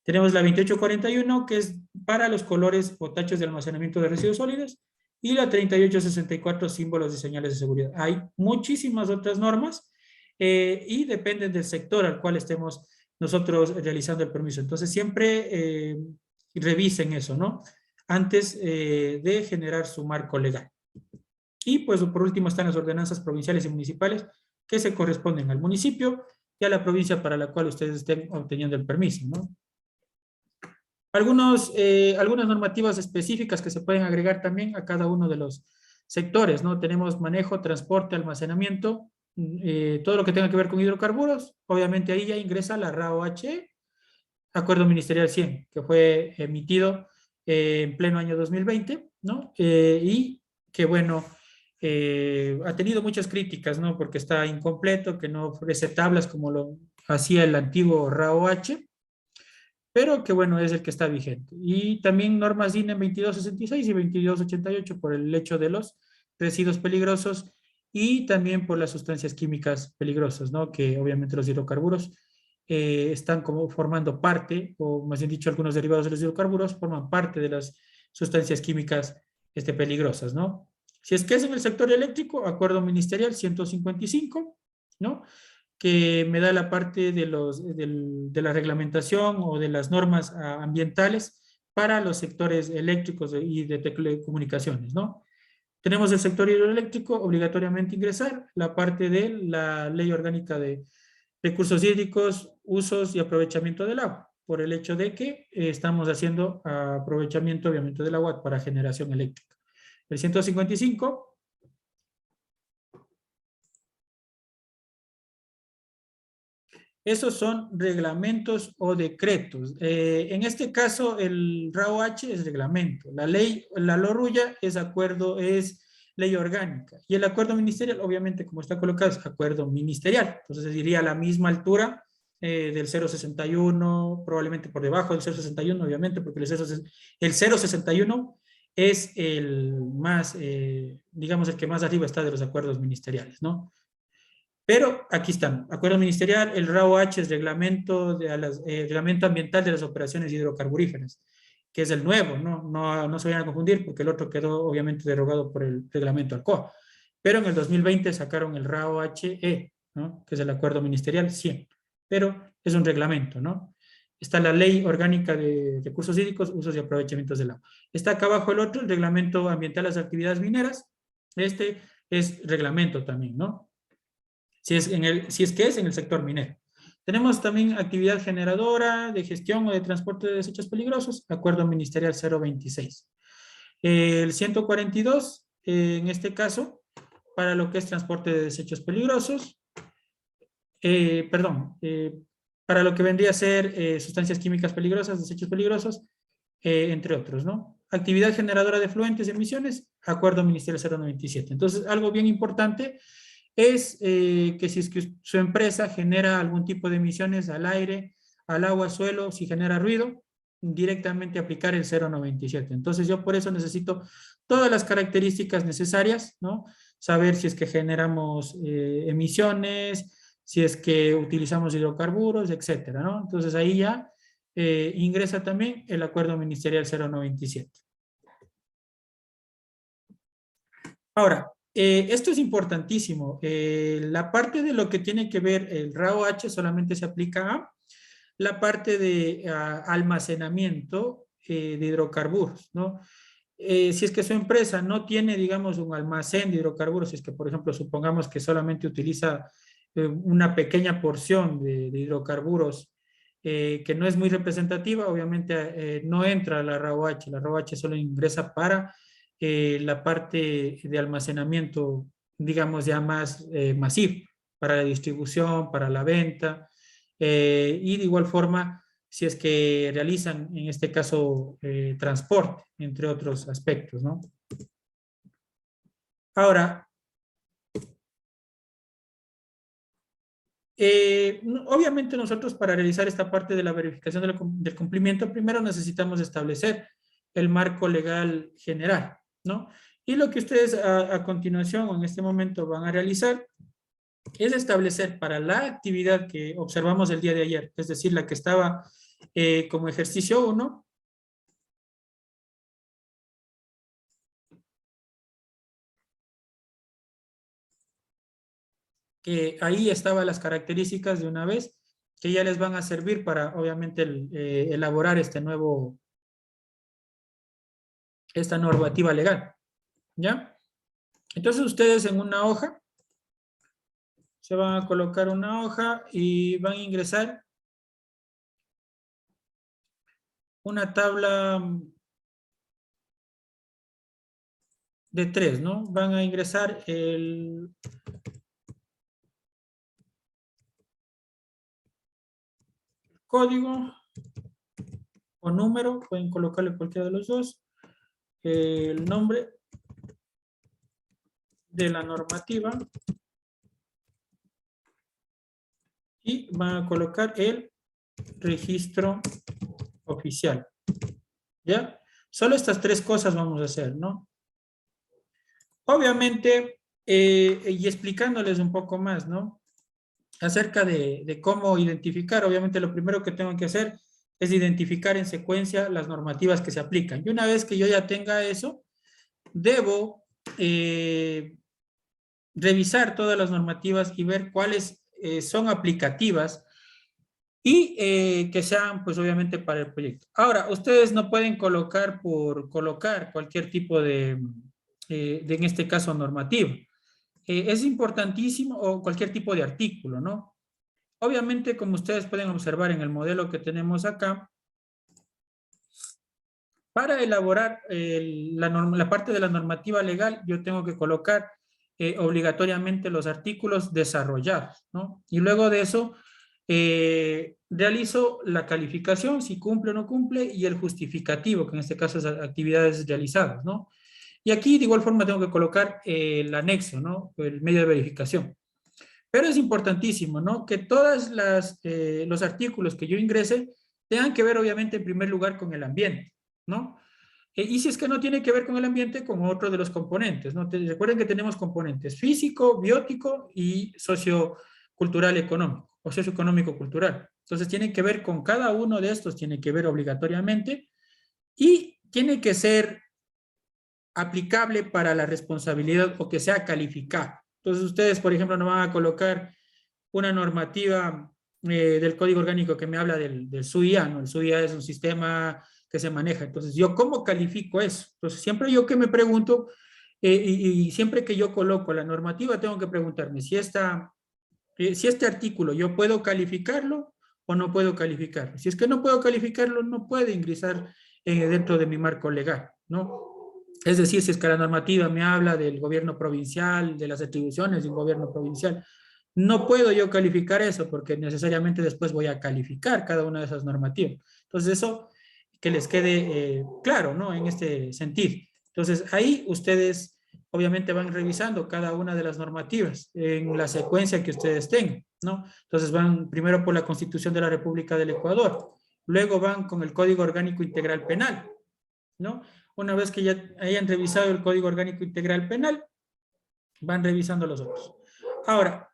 Tenemos la 2841, que es para los colores o tachos de almacenamiento de residuos sólidos, y la 3864, símbolos y señales de seguridad. Hay muchísimas otras normas y dependen del sector al cual estemos nosotros realizando el permiso. Entonces, siempre revisen eso, ¿no? Antes de generar su marco legal. Y pues por último están las ordenanzas provinciales y municipales que se corresponden al municipio y a la provincia para la cual ustedes estén obteniendo el permiso, ¿no? Algunas normativas específicas que se pueden agregar también a cada uno de los sectores, ¿no? Tenemos manejo, transporte, almacenamiento, todo lo que tenga que ver con hidrocarburos. Obviamente ahí ya ingresa la RAOH, Acuerdo Ministerial 100, que fue emitido en pleno año 2020, ¿no? Y que, bueno, ha tenido muchas críticas, ¿no? Porque está incompleto, que no ofrece tablas como lo hacía el antiguo RAOH, pero que bueno, es el que está vigente. Y también normas DIN en 2266 y 2288 por el hecho de los residuos peligrosos y también por las sustancias químicas peligrosas, ¿no? Que obviamente los hidrocarburos están como formando parte, o más bien dicho, algunos derivados de los hidrocarburos forman parte de las sustancias químicas peligrosas, ¿no? Si es que es en el sector eléctrico, acuerdo ministerial 155, ¿no? Que me da la parte de la reglamentación o de las normas ambientales para los sectores eléctricos y de telecomunicaciones, ¿no? Tenemos el sector hidroeléctrico, obligatoriamente ingresar la parte de la Ley Orgánica de Recursos Hídricos, Usos y Aprovechamiento del Agua, por el hecho de que estamos haciendo aprovechamiento, obviamente, del agua para generación eléctrica. El 155, esos son reglamentos o decretos. En este caso, el RAO-H es reglamento. La LORUYA es acuerdo, es ley orgánica. Y el acuerdo ministerial, obviamente, como está colocado, es acuerdo ministerial. Entonces, diría a la misma altura del 061, probablemente por debajo del 061, obviamente, porque el 061 es el más, digamos, el que más arriba está de los acuerdos ministeriales, ¿no? Pero aquí están, acuerdo ministerial, el RAO-H es reglamento ambiental de las operaciones hidrocarburíferas, que es el nuevo, no se vayan a confundir porque el otro quedó obviamente derogado por el reglamento ALCOA. Pero en el 2020 sacaron el RAO-HE, ¿no? Que es el acuerdo ministerial 100, pero es un reglamento, ¿no? Está la Ley Orgánica de Recursos Hídricos, Usos y Aprovechamientos del Agua. Está acá abajo el otro, el Reglamento Ambiental de las Actividades Mineras. Este es reglamento también, ¿no? Si es que es en el sector minero. Tenemos también actividad generadora de gestión o de transporte de desechos peligrosos, acuerdo ministerial 026. El 142, en este caso, para lo que es transporte de desechos peligrosos, para lo que vendría a ser sustancias químicas peligrosas, desechos peligrosos, entre otros, ¿no? Actividad generadora de fluentes y emisiones, acuerdo ministerial 097. Entonces, algo bien importante es que si es que su empresa genera algún tipo de emisiones al aire, al agua, suelo, si genera ruido, directamente aplicar el 097. Entonces yo por eso necesito todas las características necesarias, ¿no? Saber si es que generamos emisiones, si es que utilizamos hidrocarburos, etcétera, ¿no? Entonces ahí ya ingresa también el acuerdo ministerial 097. Ahora, esto es importantísimo. La parte de lo que tiene que ver el RAO-H solamente se aplica a la parte de almacenamiento de hidrocarburos, ¿no? Si es que su empresa no tiene, digamos, un almacén de hidrocarburos, si es que, por ejemplo, supongamos que solamente utiliza una pequeña porción de hidrocarburos que no es muy representativa, obviamente no entra a la RAO-H. La RAO-H solo ingresa para la parte de almacenamiento, digamos, ya más masivo, para la distribución, para la venta, y de igual forma, si es que realizan, en este caso, transporte, entre otros aspectos, ¿no? Ahora, obviamente nosotros para realizar esta parte de la verificación del cumplimiento, primero necesitamos establecer el marco legal general, ¿no? Y lo que ustedes a continuación o en este momento van a realizar es establecer para la actividad que observamos el día de ayer, es decir, la que estaba como ejercicio 1, que ahí estaban las características de una vez, que ya les van a servir para, obviamente, elaborar esta normativa legal, ¿ya? Entonces ustedes en una hoja, se van a colocar una hoja y van a ingresar una tabla de 3, ¿no? Van a ingresar el código o número, pueden colocarle cualquiera de los dos, el nombre de la normativa y van a colocar el registro oficial. ¿Ya? Solo estas tres cosas vamos a hacer, ¿no? Obviamente, y explicándoles un poco más, ¿no? Acerca de cómo identificar, obviamente lo primero que tengo que hacer es identificar en secuencia las normativas que se aplican. Y una vez que yo ya tenga eso, debo revisar todas las normativas y ver cuáles son aplicativas y que sean, pues obviamente, para el proyecto. Ahora, ustedes no pueden colocar por colocar cualquier tipo en este caso, normativo. Es importantísimo, o cualquier tipo de artículo, ¿no? Obviamente, como ustedes pueden observar en el modelo que tenemos acá, para elaborar la parte de la normativa legal, yo tengo que colocar obligatoriamente los artículos desarrollados, ¿no? Y luego de eso, realizo la calificación, si cumple o no cumple, y el justificativo, que en este caso es actividades realizadas, ¿no? Y aquí de igual forma tengo que colocar el anexo, ¿no? El medio de verificación. Pero es importantísimo, ¿no? Que todos los artículos que yo ingrese tengan que ver, obviamente, en primer lugar con el ambiente, ¿no? Y si es que no tiene que ver con el ambiente, con otro de los componentes, ¿no? Recuerden que tenemos componentes físico, biótico y sociocultural económico, o socioeconómico cultural. Entonces, tienen que ver con cada uno de estos, tiene que ver obligatoriamente y tiene que ser aplicable para la responsabilidad o que sea calificado. Entonces, ustedes, por ejemplo, no van a colocar una normativa del Código Orgánico que me habla del SUIA, ¿no? El SUIA es un sistema que se maneja. Entonces, ¿yo cómo califico eso? Entonces, siempre yo que me pregunto, y siempre que yo coloco la normativa, tengo que preguntarme si este artículo yo puedo calificarlo o no puedo calificarlo. Si es que no puedo calificarlo, no puede ingresar dentro de mi marco legal, ¿no? Es decir, si es que la normativa me habla del gobierno provincial, de las atribuciones de un gobierno provincial, no puedo yo calificar eso porque necesariamente después voy a calificar cada una de esas normativas. Entonces, eso que les quede claro, ¿no? En este sentido. Entonces, ahí ustedes obviamente van revisando cada una de las normativas en la secuencia que ustedes tengan, ¿no? Entonces, van primero por la Constitución de la República del Ecuador, luego van con el Código Orgánico Integral Penal, ¿no? Una vez que ya hayan revisado el Código Orgánico Integral Penal, van revisando los otros. Ahora,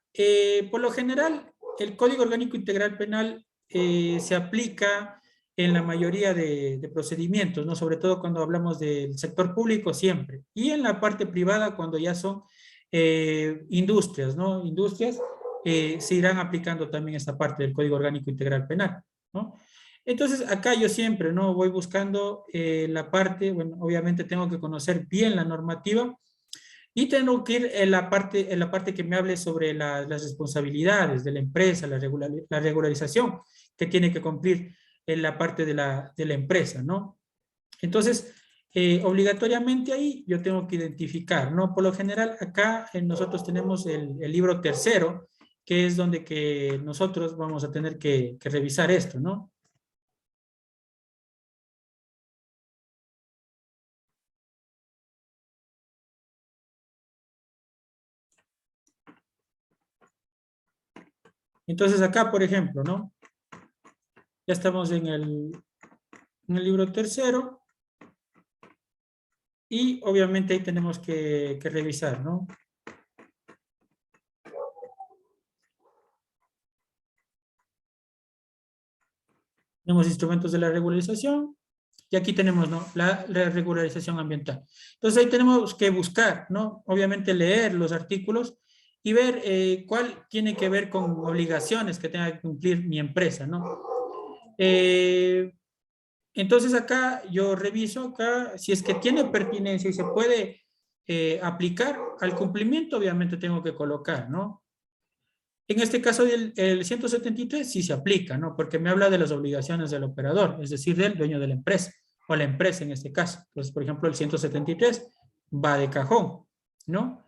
por lo general, el Código Orgánico Integral Penal se aplica en la mayoría de procedimientos, ¿no? Sobre todo cuando hablamos del sector público, siempre. Y en la parte privada, cuando ya son industrias, ¿no? Industrias, se irán aplicando también esta parte del Código Orgánico Integral Penal, ¿no? Entonces, acá yo siempre, ¿no? Voy buscando la parte, bueno, obviamente tengo que conocer bien la normativa y tengo que ir en la parte que me hable sobre las responsabilidades de la empresa, la regularización que tiene que cumplir en la parte de la empresa, ¿no? Entonces, obligatoriamente ahí yo tengo que identificar, ¿no? Por lo general, acá nosotros tenemos el libro tercero, que es donde que nosotros vamos a tener que revisar esto, ¿no? Entonces acá, por ejemplo, ¿no? Ya estamos en el libro tercero y obviamente ahí tenemos que revisar, ¿no? Tenemos instrumentos de la regularización y aquí tenemos, ¿no? La regularización ambiental. Entonces ahí tenemos que buscar, ¿no? Obviamente leer los artículos y ver cuál tiene que ver con obligaciones que tenga que cumplir mi empresa, ¿no? Eh, entonces acá yo reviso acá si es que tiene pertinencia y se puede aplicar al cumplimiento, obviamente tengo que colocar, ¿no? En este caso el 173 sí se aplica, ¿no? Porque me habla de las obligaciones del operador, es decir, del dueño de la empresa, o la empresa en este caso. Entonces, por ejemplo, el 173 va de cajón, ¿no?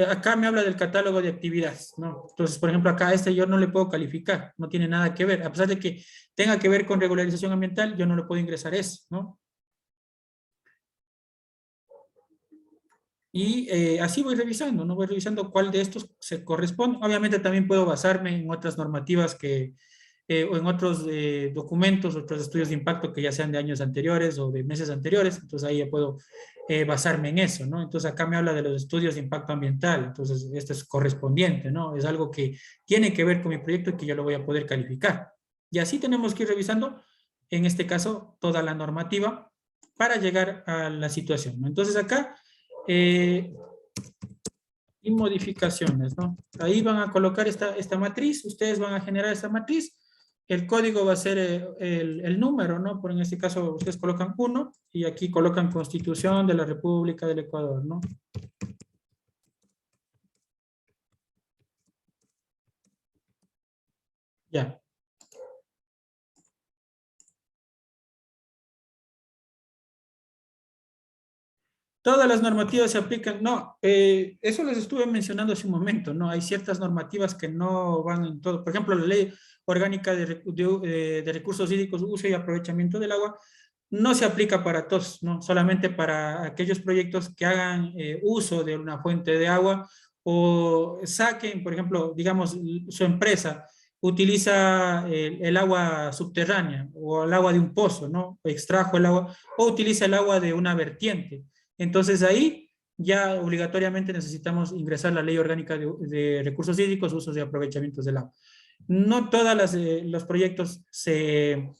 Acá me habla del catálogo de actividades, ¿no? Entonces, por ejemplo, acá yo no le puedo calificar, no tiene nada que ver. A pesar de que tenga que ver con regularización ambiental, yo no le puedo ingresar eso, ¿no? Y así voy revisando, ¿no? Voy revisando cuál de estos se corresponde. Obviamente también puedo basarme en otras normativas o en otros documentos, otros estudios de impacto que ya sean de años anteriores o de meses anteriores, entonces ahí ya puedo basarme en eso, ¿no? Entonces acá me habla de los estudios de impacto ambiental, entonces esto es correspondiente, ¿no? Es algo que tiene que ver con mi proyecto y que yo lo voy a poder calificar. Y así tenemos que ir revisando, en este caso, toda la normativa para llegar a la situación, ¿no? Entonces acá, y modificaciones, ¿no? Ahí van a colocar esta matriz, ustedes van a generar esta matriz, el código va a ser el número, ¿no? Por en este caso ustedes colocan 1 y aquí colocan Constitución de la República del Ecuador, ¿no? Ya. Todas las normativas se aplican, no, eso les estuve mencionando hace un momento, ¿no? Hay ciertas normativas que no van en todo. Por ejemplo, la Ley Orgánica de Recursos Hídricos, Uso y Aprovechamiento del Agua, no se aplica para todos, ¿no? Solamente para aquellos proyectos que hagan uso de una fuente de agua o saquen, por ejemplo, digamos, su empresa utiliza el agua subterránea o el agua de un pozo, ¿no? Extrajo el agua o utiliza el agua de una vertiente. Entonces ahí ya obligatoriamente necesitamos ingresar la Ley Orgánica de Recursos Hídricos, Usos y Aprovechamientos del Agua. No todos los proyectos se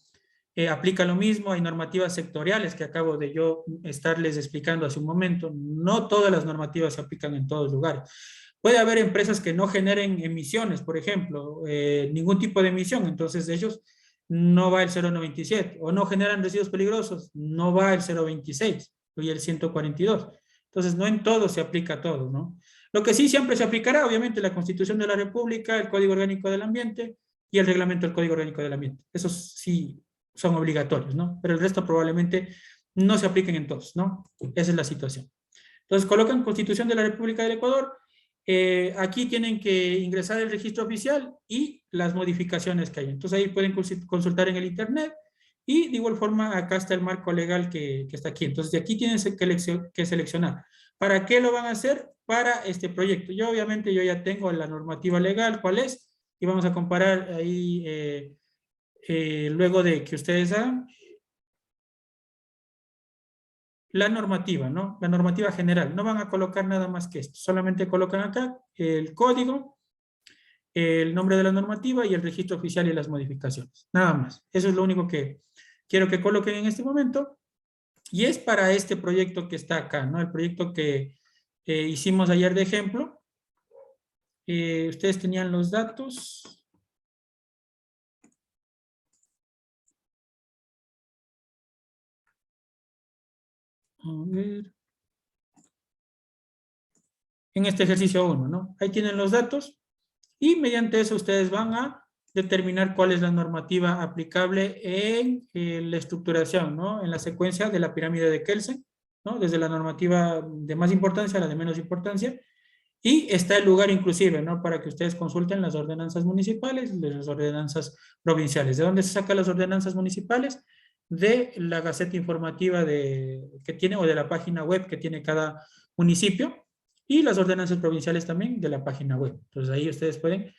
aplican lo mismo, hay normativas sectoriales que acabo de yo estarles explicando hace un momento, no todas las normativas se aplican en todos lugares. Puede haber empresas que no generen emisiones, por ejemplo, ningún tipo de emisión, entonces ellos no va el 097, o no generan residuos peligrosos, no va el 026 y el 142. Entonces, no en todo se aplica todo, ¿no? Lo que sí siempre se aplicará, obviamente, la Constitución de la República, el Código Orgánico del Ambiente y el reglamento del Código Orgánico del Ambiente. Esos sí son obligatorios, ¿no? Pero el resto probablemente no se apliquen en todos, ¿no? Esa es la situación. Entonces, colocan Constitución de la República del Ecuador. Aquí tienen que ingresar el registro oficial y las modificaciones que hay. Entonces, ahí pueden consultar en el Internet y de igual forma acá está el marco legal que está aquí. Entonces, de aquí tienen que seleccionar. ¿Para qué lo van a hacer? Para este proyecto. Yo obviamente yo ya tengo la normativa legal, ¿cuál es? Y vamos a comparar ahí luego de que ustedes hagan la normativa, ¿no? La normativa general. No van a colocar nada más que esto. Solamente colocan acá el código, el nombre de la normativa y el registro oficial y las modificaciones. Nada más. Eso es lo único que quiero que coloquen en este momento. Y es para este proyecto que está acá, ¿no? El proyecto que hicimos ayer de ejemplo. Ustedes tenían los datos. A ver. En este ejercicio 1, ¿no? Ahí tienen los datos y mediante eso ustedes van a determinar cuál es la normativa aplicable en la estructuración, ¿no? En la secuencia de la pirámide de Kelsen, ¿no? Desde la normativa de más importancia a la de menos importancia. Y está el lugar inclusive, ¿no? Para que ustedes consulten las ordenanzas municipales y las ordenanzas provinciales. ¿De dónde se sacan las ordenanzas municipales? De la Gaceta Informativa que tiene o de la página web que tiene cada municipio y las ordenanzas provinciales también de la página web. Entonces ahí ustedes pueden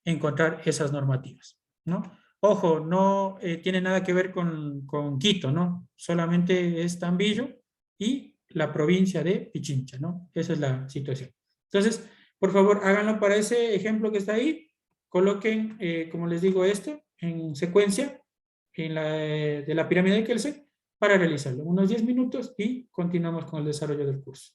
encontrar esas normativas, ¿no? Ojo, no tiene nada que ver con Quito, ¿no? Solamente es Tambillo y la provincia de Pichincha, ¿no? Esa es la situación. Entonces, por favor, háganlo para ese ejemplo que está ahí. Coloquen, como les digo, esto en secuencia de la pirámide de Kelsen para realizarlo. Unos 10 minutos y continuamos con el desarrollo del curso.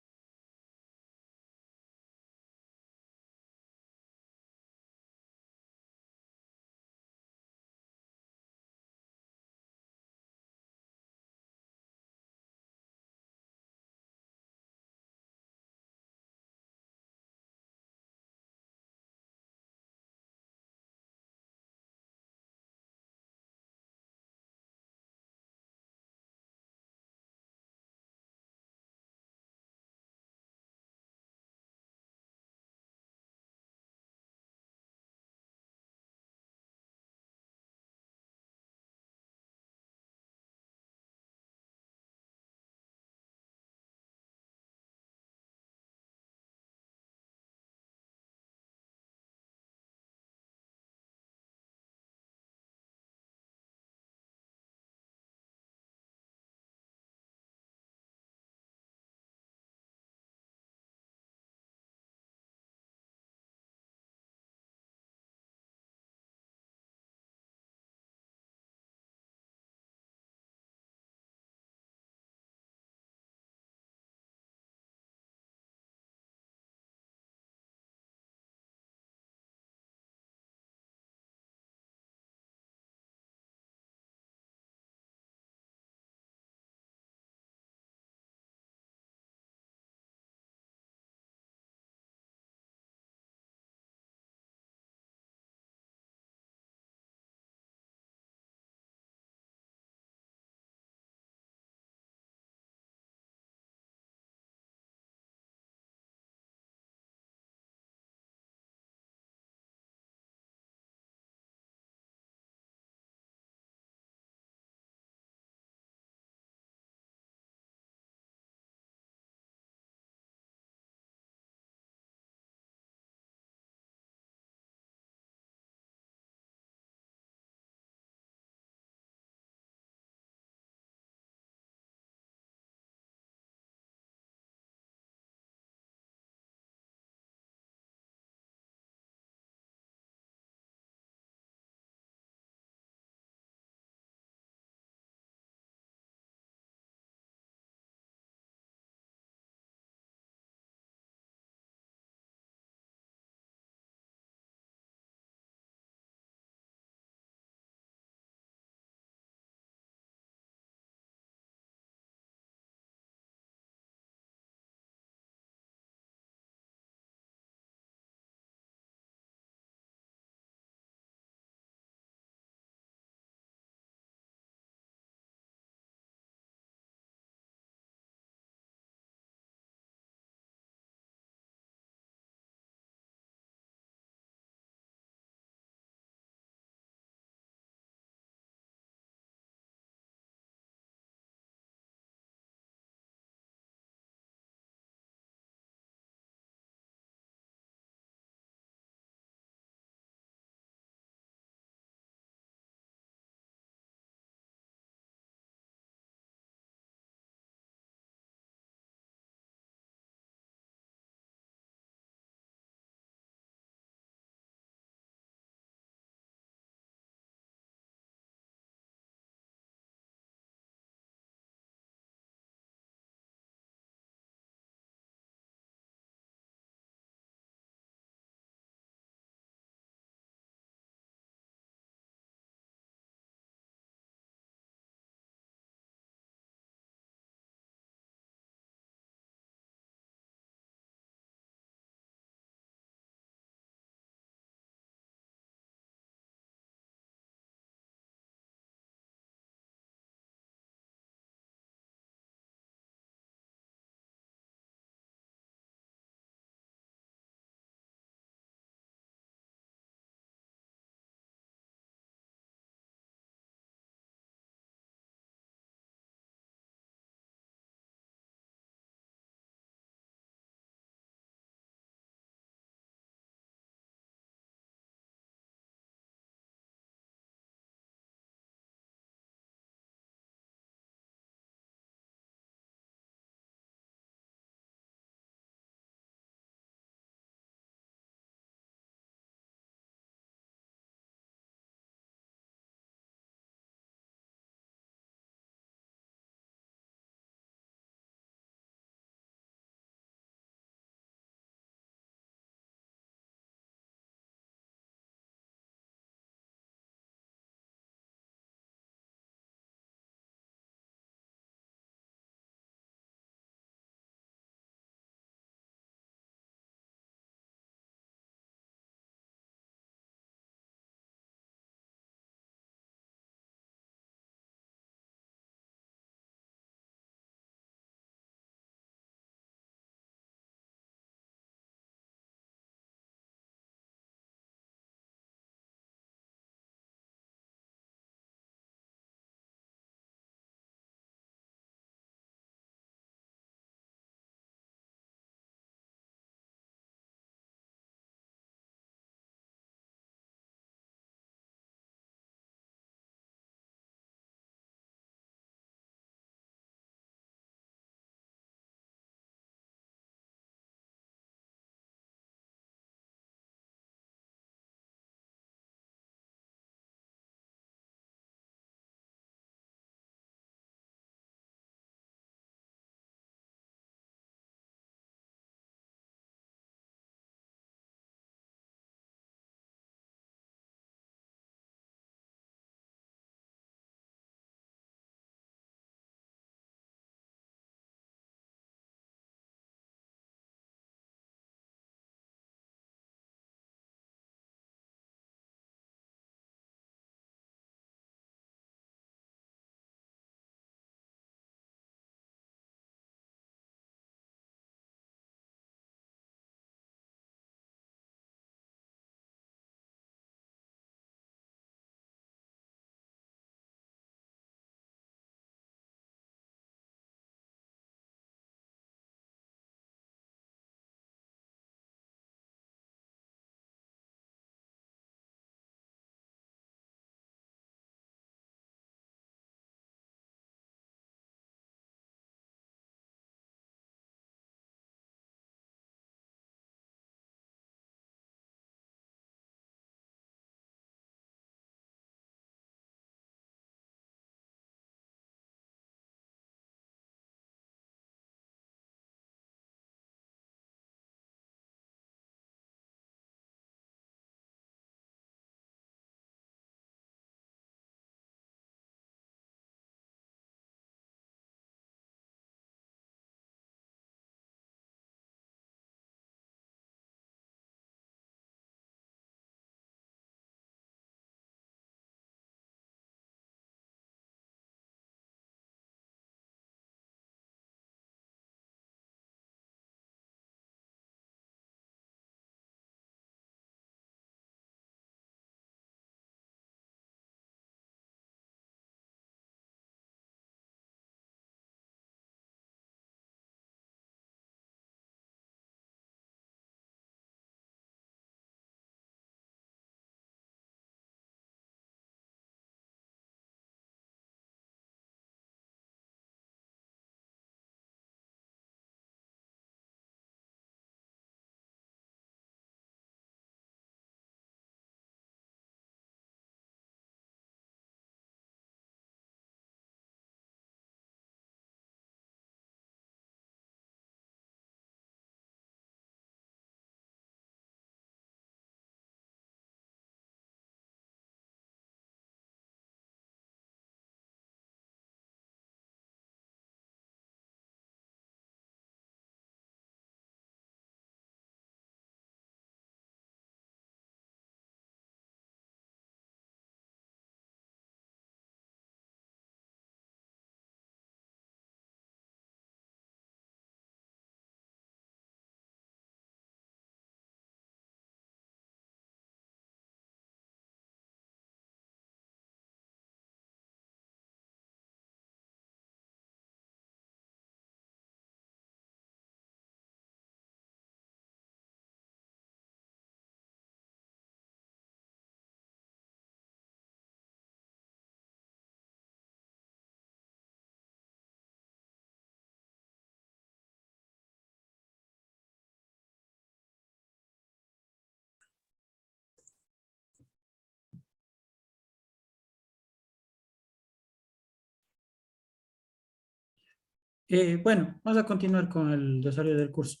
Bueno, vamos a continuar con el desarrollo del curso.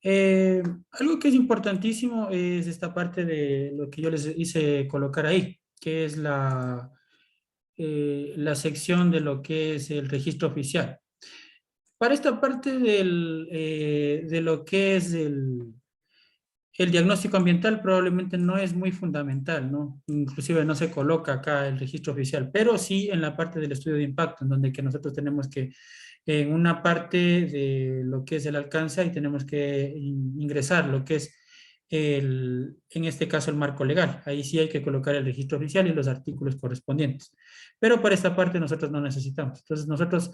Algo que es importantísimo es esta parte de lo que yo les hice colocar ahí, que es la sección de lo que es el registro oficial. Para esta parte de lo que es el diagnóstico ambiental probablemente no es muy fundamental, ¿no? Inclusive no se coloca acá el registro oficial, pero sí en la parte del estudio de impacto, en donde que nosotros tenemos que, en una parte de lo que es el alcance, y tenemos que ingresar lo que es en este caso el marco legal. Ahí sí hay que colocar el registro oficial y los artículos correspondientes. Pero para esta parte nosotros no necesitamos. Entonces nosotros,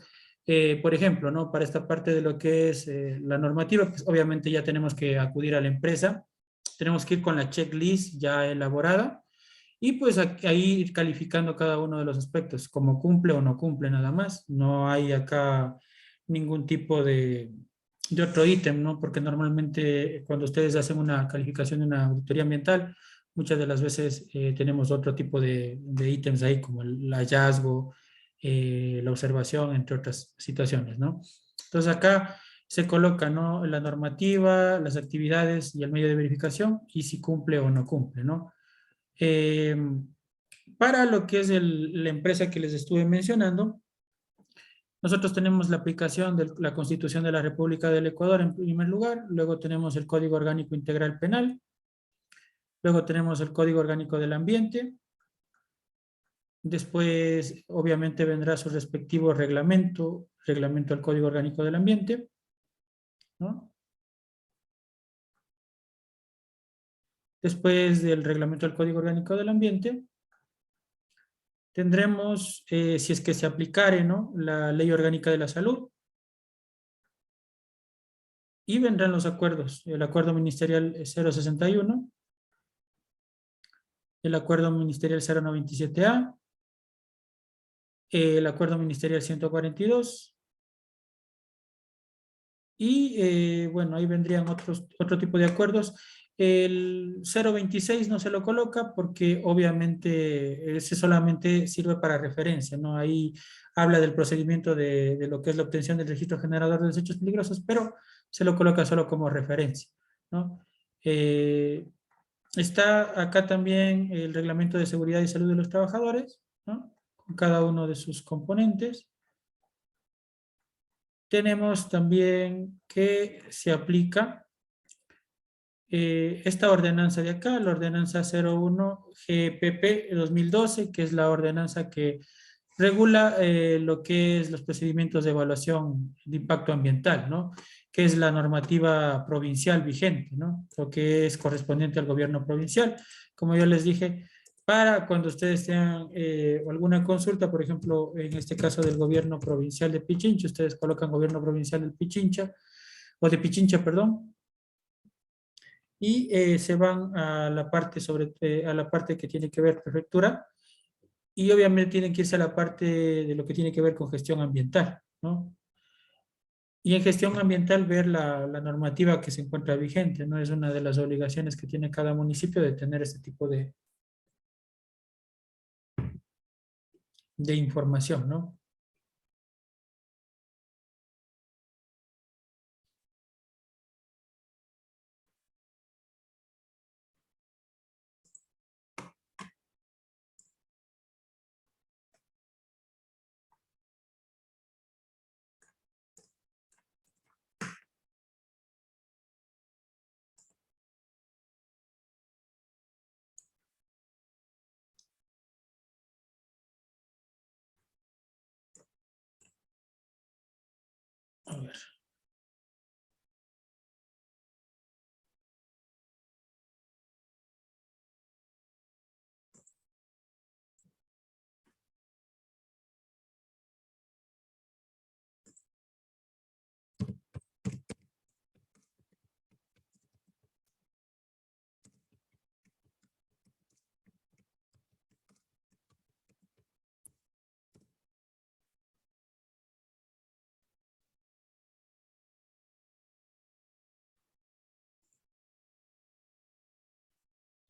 por ejemplo, ¿no? Para esta parte de lo que es la normativa, pues obviamente ya tenemos que acudir a la empresa, tenemos que ir con la checklist ya elaborada y pues ahí ir calificando cada uno de los aspectos, como cumple o no cumple nada más. No hay acá ningún tipo de otro ítem, ¿no? Porque normalmente cuando ustedes hacen una calificación de una auditoría ambiental, muchas de las veces tenemos otro tipo de ítems ahí, como el hallazgo, la observación, entre otras situaciones, ¿no? Entonces acá se coloca, ¿no? La normativa, las actividades y el medio de verificación y si cumple o no cumple, ¿no? Eh, para lo que es la empresa que les estuve mencionando, nosotros tenemos la aplicación de la Constitución de la República del Ecuador en primer lugar, luego tenemos el Código Orgánico Integral Penal, luego tenemos el Código Orgánico del Ambiente, después obviamente vendrá su respectivo reglamento, reglamento del Código Orgánico del Ambiente, ¿no? Después del reglamento del Código Orgánico del Ambiente, tendremos, si es que se aplicare, ¿no? La Ley Orgánica de la Salud, y vendrán los acuerdos, el acuerdo ministerial 061, el acuerdo ministerial 097A, el acuerdo ministerial 142, y bueno, ahí vendrían otro tipo de acuerdos. El 026 no se lo coloca porque obviamente ese solamente sirve para referencia, ¿no? Ahí habla del procedimiento de lo que es la obtención del registro generador de desechos peligrosos, pero se lo coloca solo como referencia, ¿no? Eh, Está acá también el reglamento de seguridad y salud de los trabajadores, ¿no? Con cada uno de sus componentes. Tenemos también que se aplica esta ordenanza de acá, la ordenanza 01 GPP 2012, que es la ordenanza que regula lo que es los procedimientos de evaluación de impacto ambiental, ¿no? Que es la normativa provincial vigente, ¿no? Lo que es correspondiente al gobierno provincial. Como yo les dije, para cuando ustedes tengan alguna consulta, por ejemplo, en este caso del gobierno provincial de Pichincha, ustedes colocan gobierno provincial del Pichincha, o de Pichincha, perdón, y se van a la parte a la parte que tiene que ver prefectura, y obviamente tienen que irse a la parte de lo que tiene que ver con gestión ambiental, ¿no? Y en gestión ambiental ver la normativa que se encuentra vigente, ¿no? Es una de las obligaciones que tiene cada municipio de tener este tipo de información, ¿no? A ver.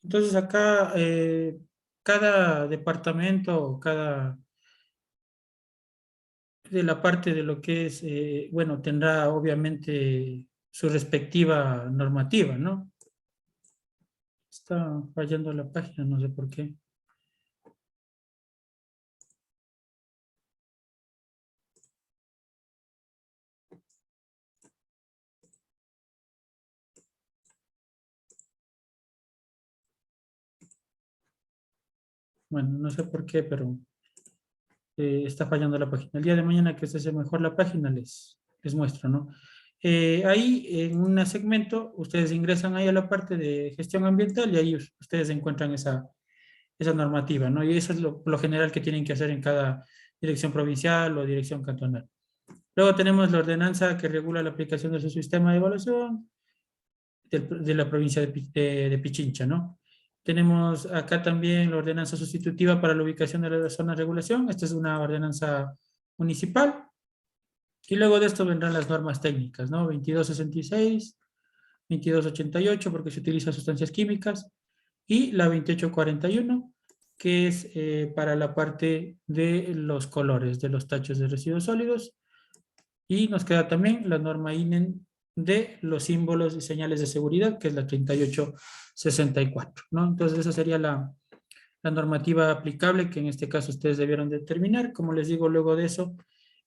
Entonces acá cada departamento, cada de la parte de lo que es, bueno, tendrá obviamente su respectiva normativa, ¿no? Está fallando la página, no sé por qué. Bueno, no sé por qué, pero está fallando la página. El día de mañana que esté mejor la página, les muestro, ¿no? Ahí en un segmento, ustedes ingresan ahí a la parte de gestión ambiental y ahí ustedes encuentran esa normativa, ¿no? Y eso es lo general que tienen que hacer en cada dirección provincial o dirección cantonal. Luego tenemos la ordenanza que regula la aplicación de su sistema de evaluación de la provincia de Pichincha, ¿no? Tenemos acá también la ordenanza sustitutiva para la ubicación de la zona de regulación. Esta es una ordenanza municipal. Y luego de esto vendrán las normas técnicas, ¿no? 2266, 2288, porque se utilizan sustancias químicas, y la 2841, que es para la parte de los colores, de los tachos de residuos sólidos. Y nos queda también la norma INEN de los símbolos y señales de seguridad, que es la 3864, ¿no? Entonces esa sería la normativa aplicable que en este caso ustedes debieron determinar. Como les digo, luego de eso,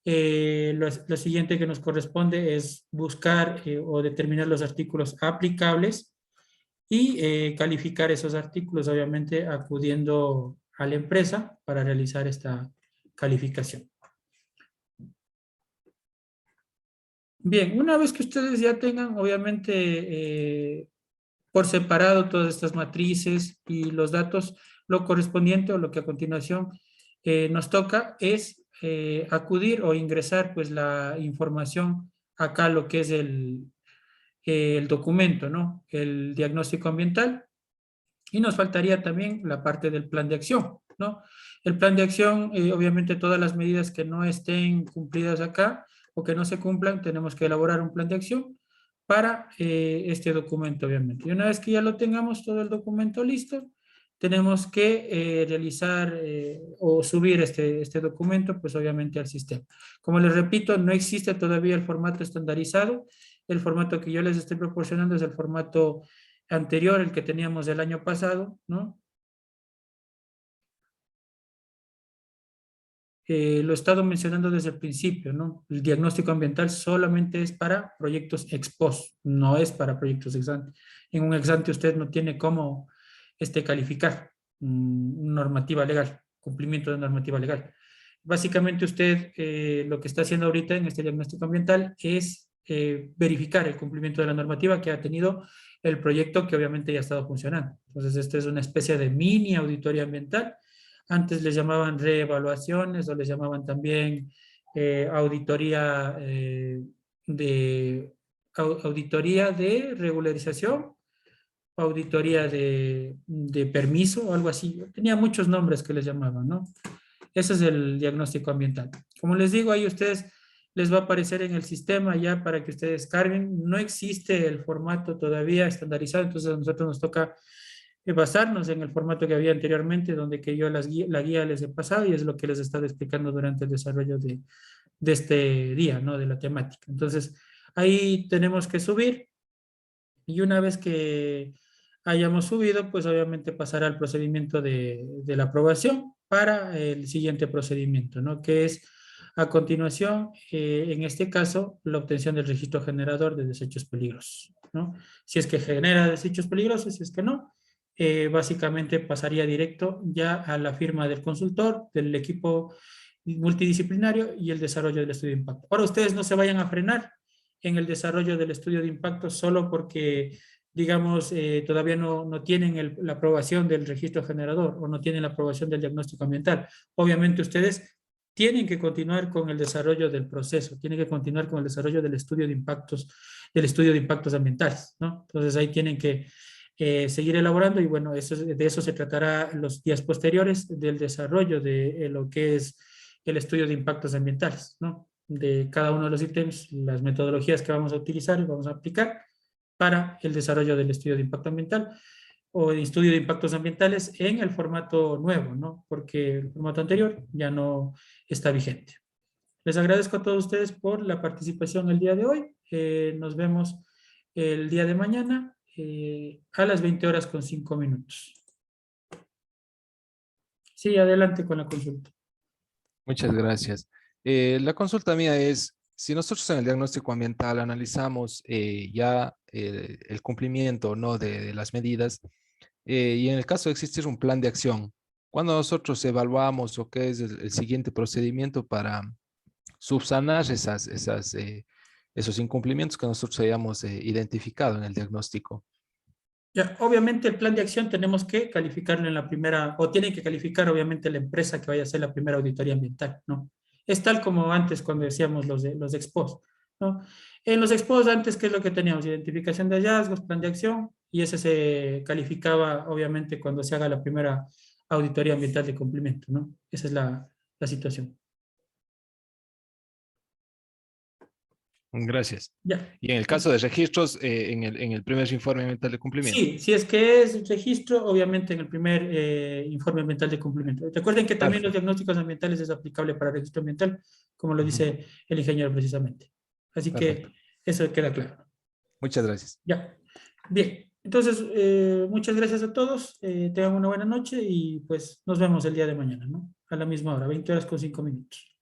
lo siguiente que nos corresponde es buscar o determinar los artículos aplicables y calificar esos artículos, obviamente acudiendo a la empresa para realizar esta calificación. Bien, una vez que ustedes ya tengan, obviamente, por separado todas estas matrices y los datos, lo correspondiente o lo que a continuación nos toca es acudir o ingresar pues la información acá, lo que es el documento, ¿no? El diagnóstico ambiental. Y nos faltaría también la parte del plan de acción, ¿no? El plan de acción, obviamente todas las medidas que no estén cumplidas acá o que no se cumplan, tenemos que elaborar un plan de acción para este documento, obviamente. Y una vez que ya lo tengamos todo el documento listo, tenemos que realizar o subir este documento, pues obviamente al sistema. Como les repito, no existe todavía el formato estandarizado. El formato que yo les estoy proporcionando es el formato anterior, el que teníamos del año pasado, ¿no? Lo he estado mencionando desde el principio, ¿no? El diagnóstico ambiental solamente es para proyectos ex post, no es para proyectos ex ante. En un ex ante usted no tiene cómo calificar normativa legal, cumplimiento de normativa legal. Básicamente usted lo que está haciendo ahorita en este diagnóstico ambiental es verificar el cumplimiento de la normativa que ha tenido el proyecto que obviamente ya ha estado funcionando. Entonces, esta es una especie de mini auditoría ambiental. Antes les llamaban reevaluaciones o les llamaban también auditoría, auditoría de regularización, auditoría de permiso o algo así. Tenía muchos nombres que les llamaban, ¿no? Ese es el diagnóstico ambiental. Como les digo, ahí ustedes les va a aparecer en el sistema ya para que ustedes carguen. No existe el formato todavía estandarizado, entonces a nosotros nos toca basarnos en el formato que había anteriormente, donde que yo la guía les he pasado y es lo que les he estado explicando durante el desarrollo de este día, ¿no? De la temática. Entonces, ahí tenemos que subir y una vez que hayamos subido, pues obviamente pasará al procedimiento de la aprobación para el siguiente procedimiento, ¿no? Que es a continuación, en este caso, la obtención del registro generador de desechos peligrosos, ¿no? Si es que genera desechos peligrosos, si es que no, básicamente pasaría directo ya a la firma del consultor, del equipo multidisciplinario y el desarrollo del estudio de impacto. Ahora ustedes no se vayan a frenar en el desarrollo del estudio de impacto solo porque, digamos, todavía no tienen la aprobación del registro generador o no tienen la aprobación del diagnóstico ambiental. Obviamente ustedes tienen que continuar con el desarrollo del proceso, tienen que continuar con el desarrollo del estudio de impactos ambientales, ¿no? Entonces ahí tienen que seguir elaborando y bueno, de eso se tratará los días posteriores del desarrollo de lo que es el estudio de impactos ambientales, ¿no? De cada uno de los ítems, las metodologías que vamos a utilizar y vamos a aplicar para el desarrollo del estudio de impacto ambiental o el estudio de impactos ambientales en el formato nuevo, ¿no? Porque el formato anterior ya no está vigente. Les agradezco a todos ustedes por la participación el día de hoy. Nos vemos el día de mañana a las 20 horas con 5 minutos. Sí, adelante con la consulta.
Muchas gracias. La consulta mía es, si nosotros en el diagnóstico ambiental analizamos ya el cumplimiento o no de las medidas, y en el caso de existir un plan de acción, cuando nosotros evaluamos o qué es el siguiente procedimiento para subsanar esos incumplimientos que nosotros hayamos identificado en el diagnóstico.
Ya, obviamente el plan de acción tenemos que calificarlo en la primera, o tiene que calificar obviamente la empresa que vaya a hacer la primera auditoría ambiental, ¿no? Es tal como antes cuando decíamos los expos, ¿no? En los expos antes, ¿qué es lo que teníamos? Identificación de hallazgos, plan de acción, y ese se calificaba obviamente cuando se haga la primera auditoría ambiental de cumplimiento, ¿no? Esa es la situación.
Gracias.
Ya.
Y en el caso de registros, en el primer informe ambiental de cumplimiento.
Sí, si es que es registro, obviamente en el primer informe ambiental de cumplimiento. Recuerden que también los
Perfecto.
diagnósticos ambientales es aplicable para registro ambiental, como lo
Ujú.
dice el ingeniero precisamente. Así
Perfecto.
que eso queda claro.
Muchas gracias.
Ya. Bien. Entonces, muchas gracias a todos. Tengan una buena noche y pues nos vemos el día de mañana, ¿no? A la misma hora, 20 horas con 5 minutos.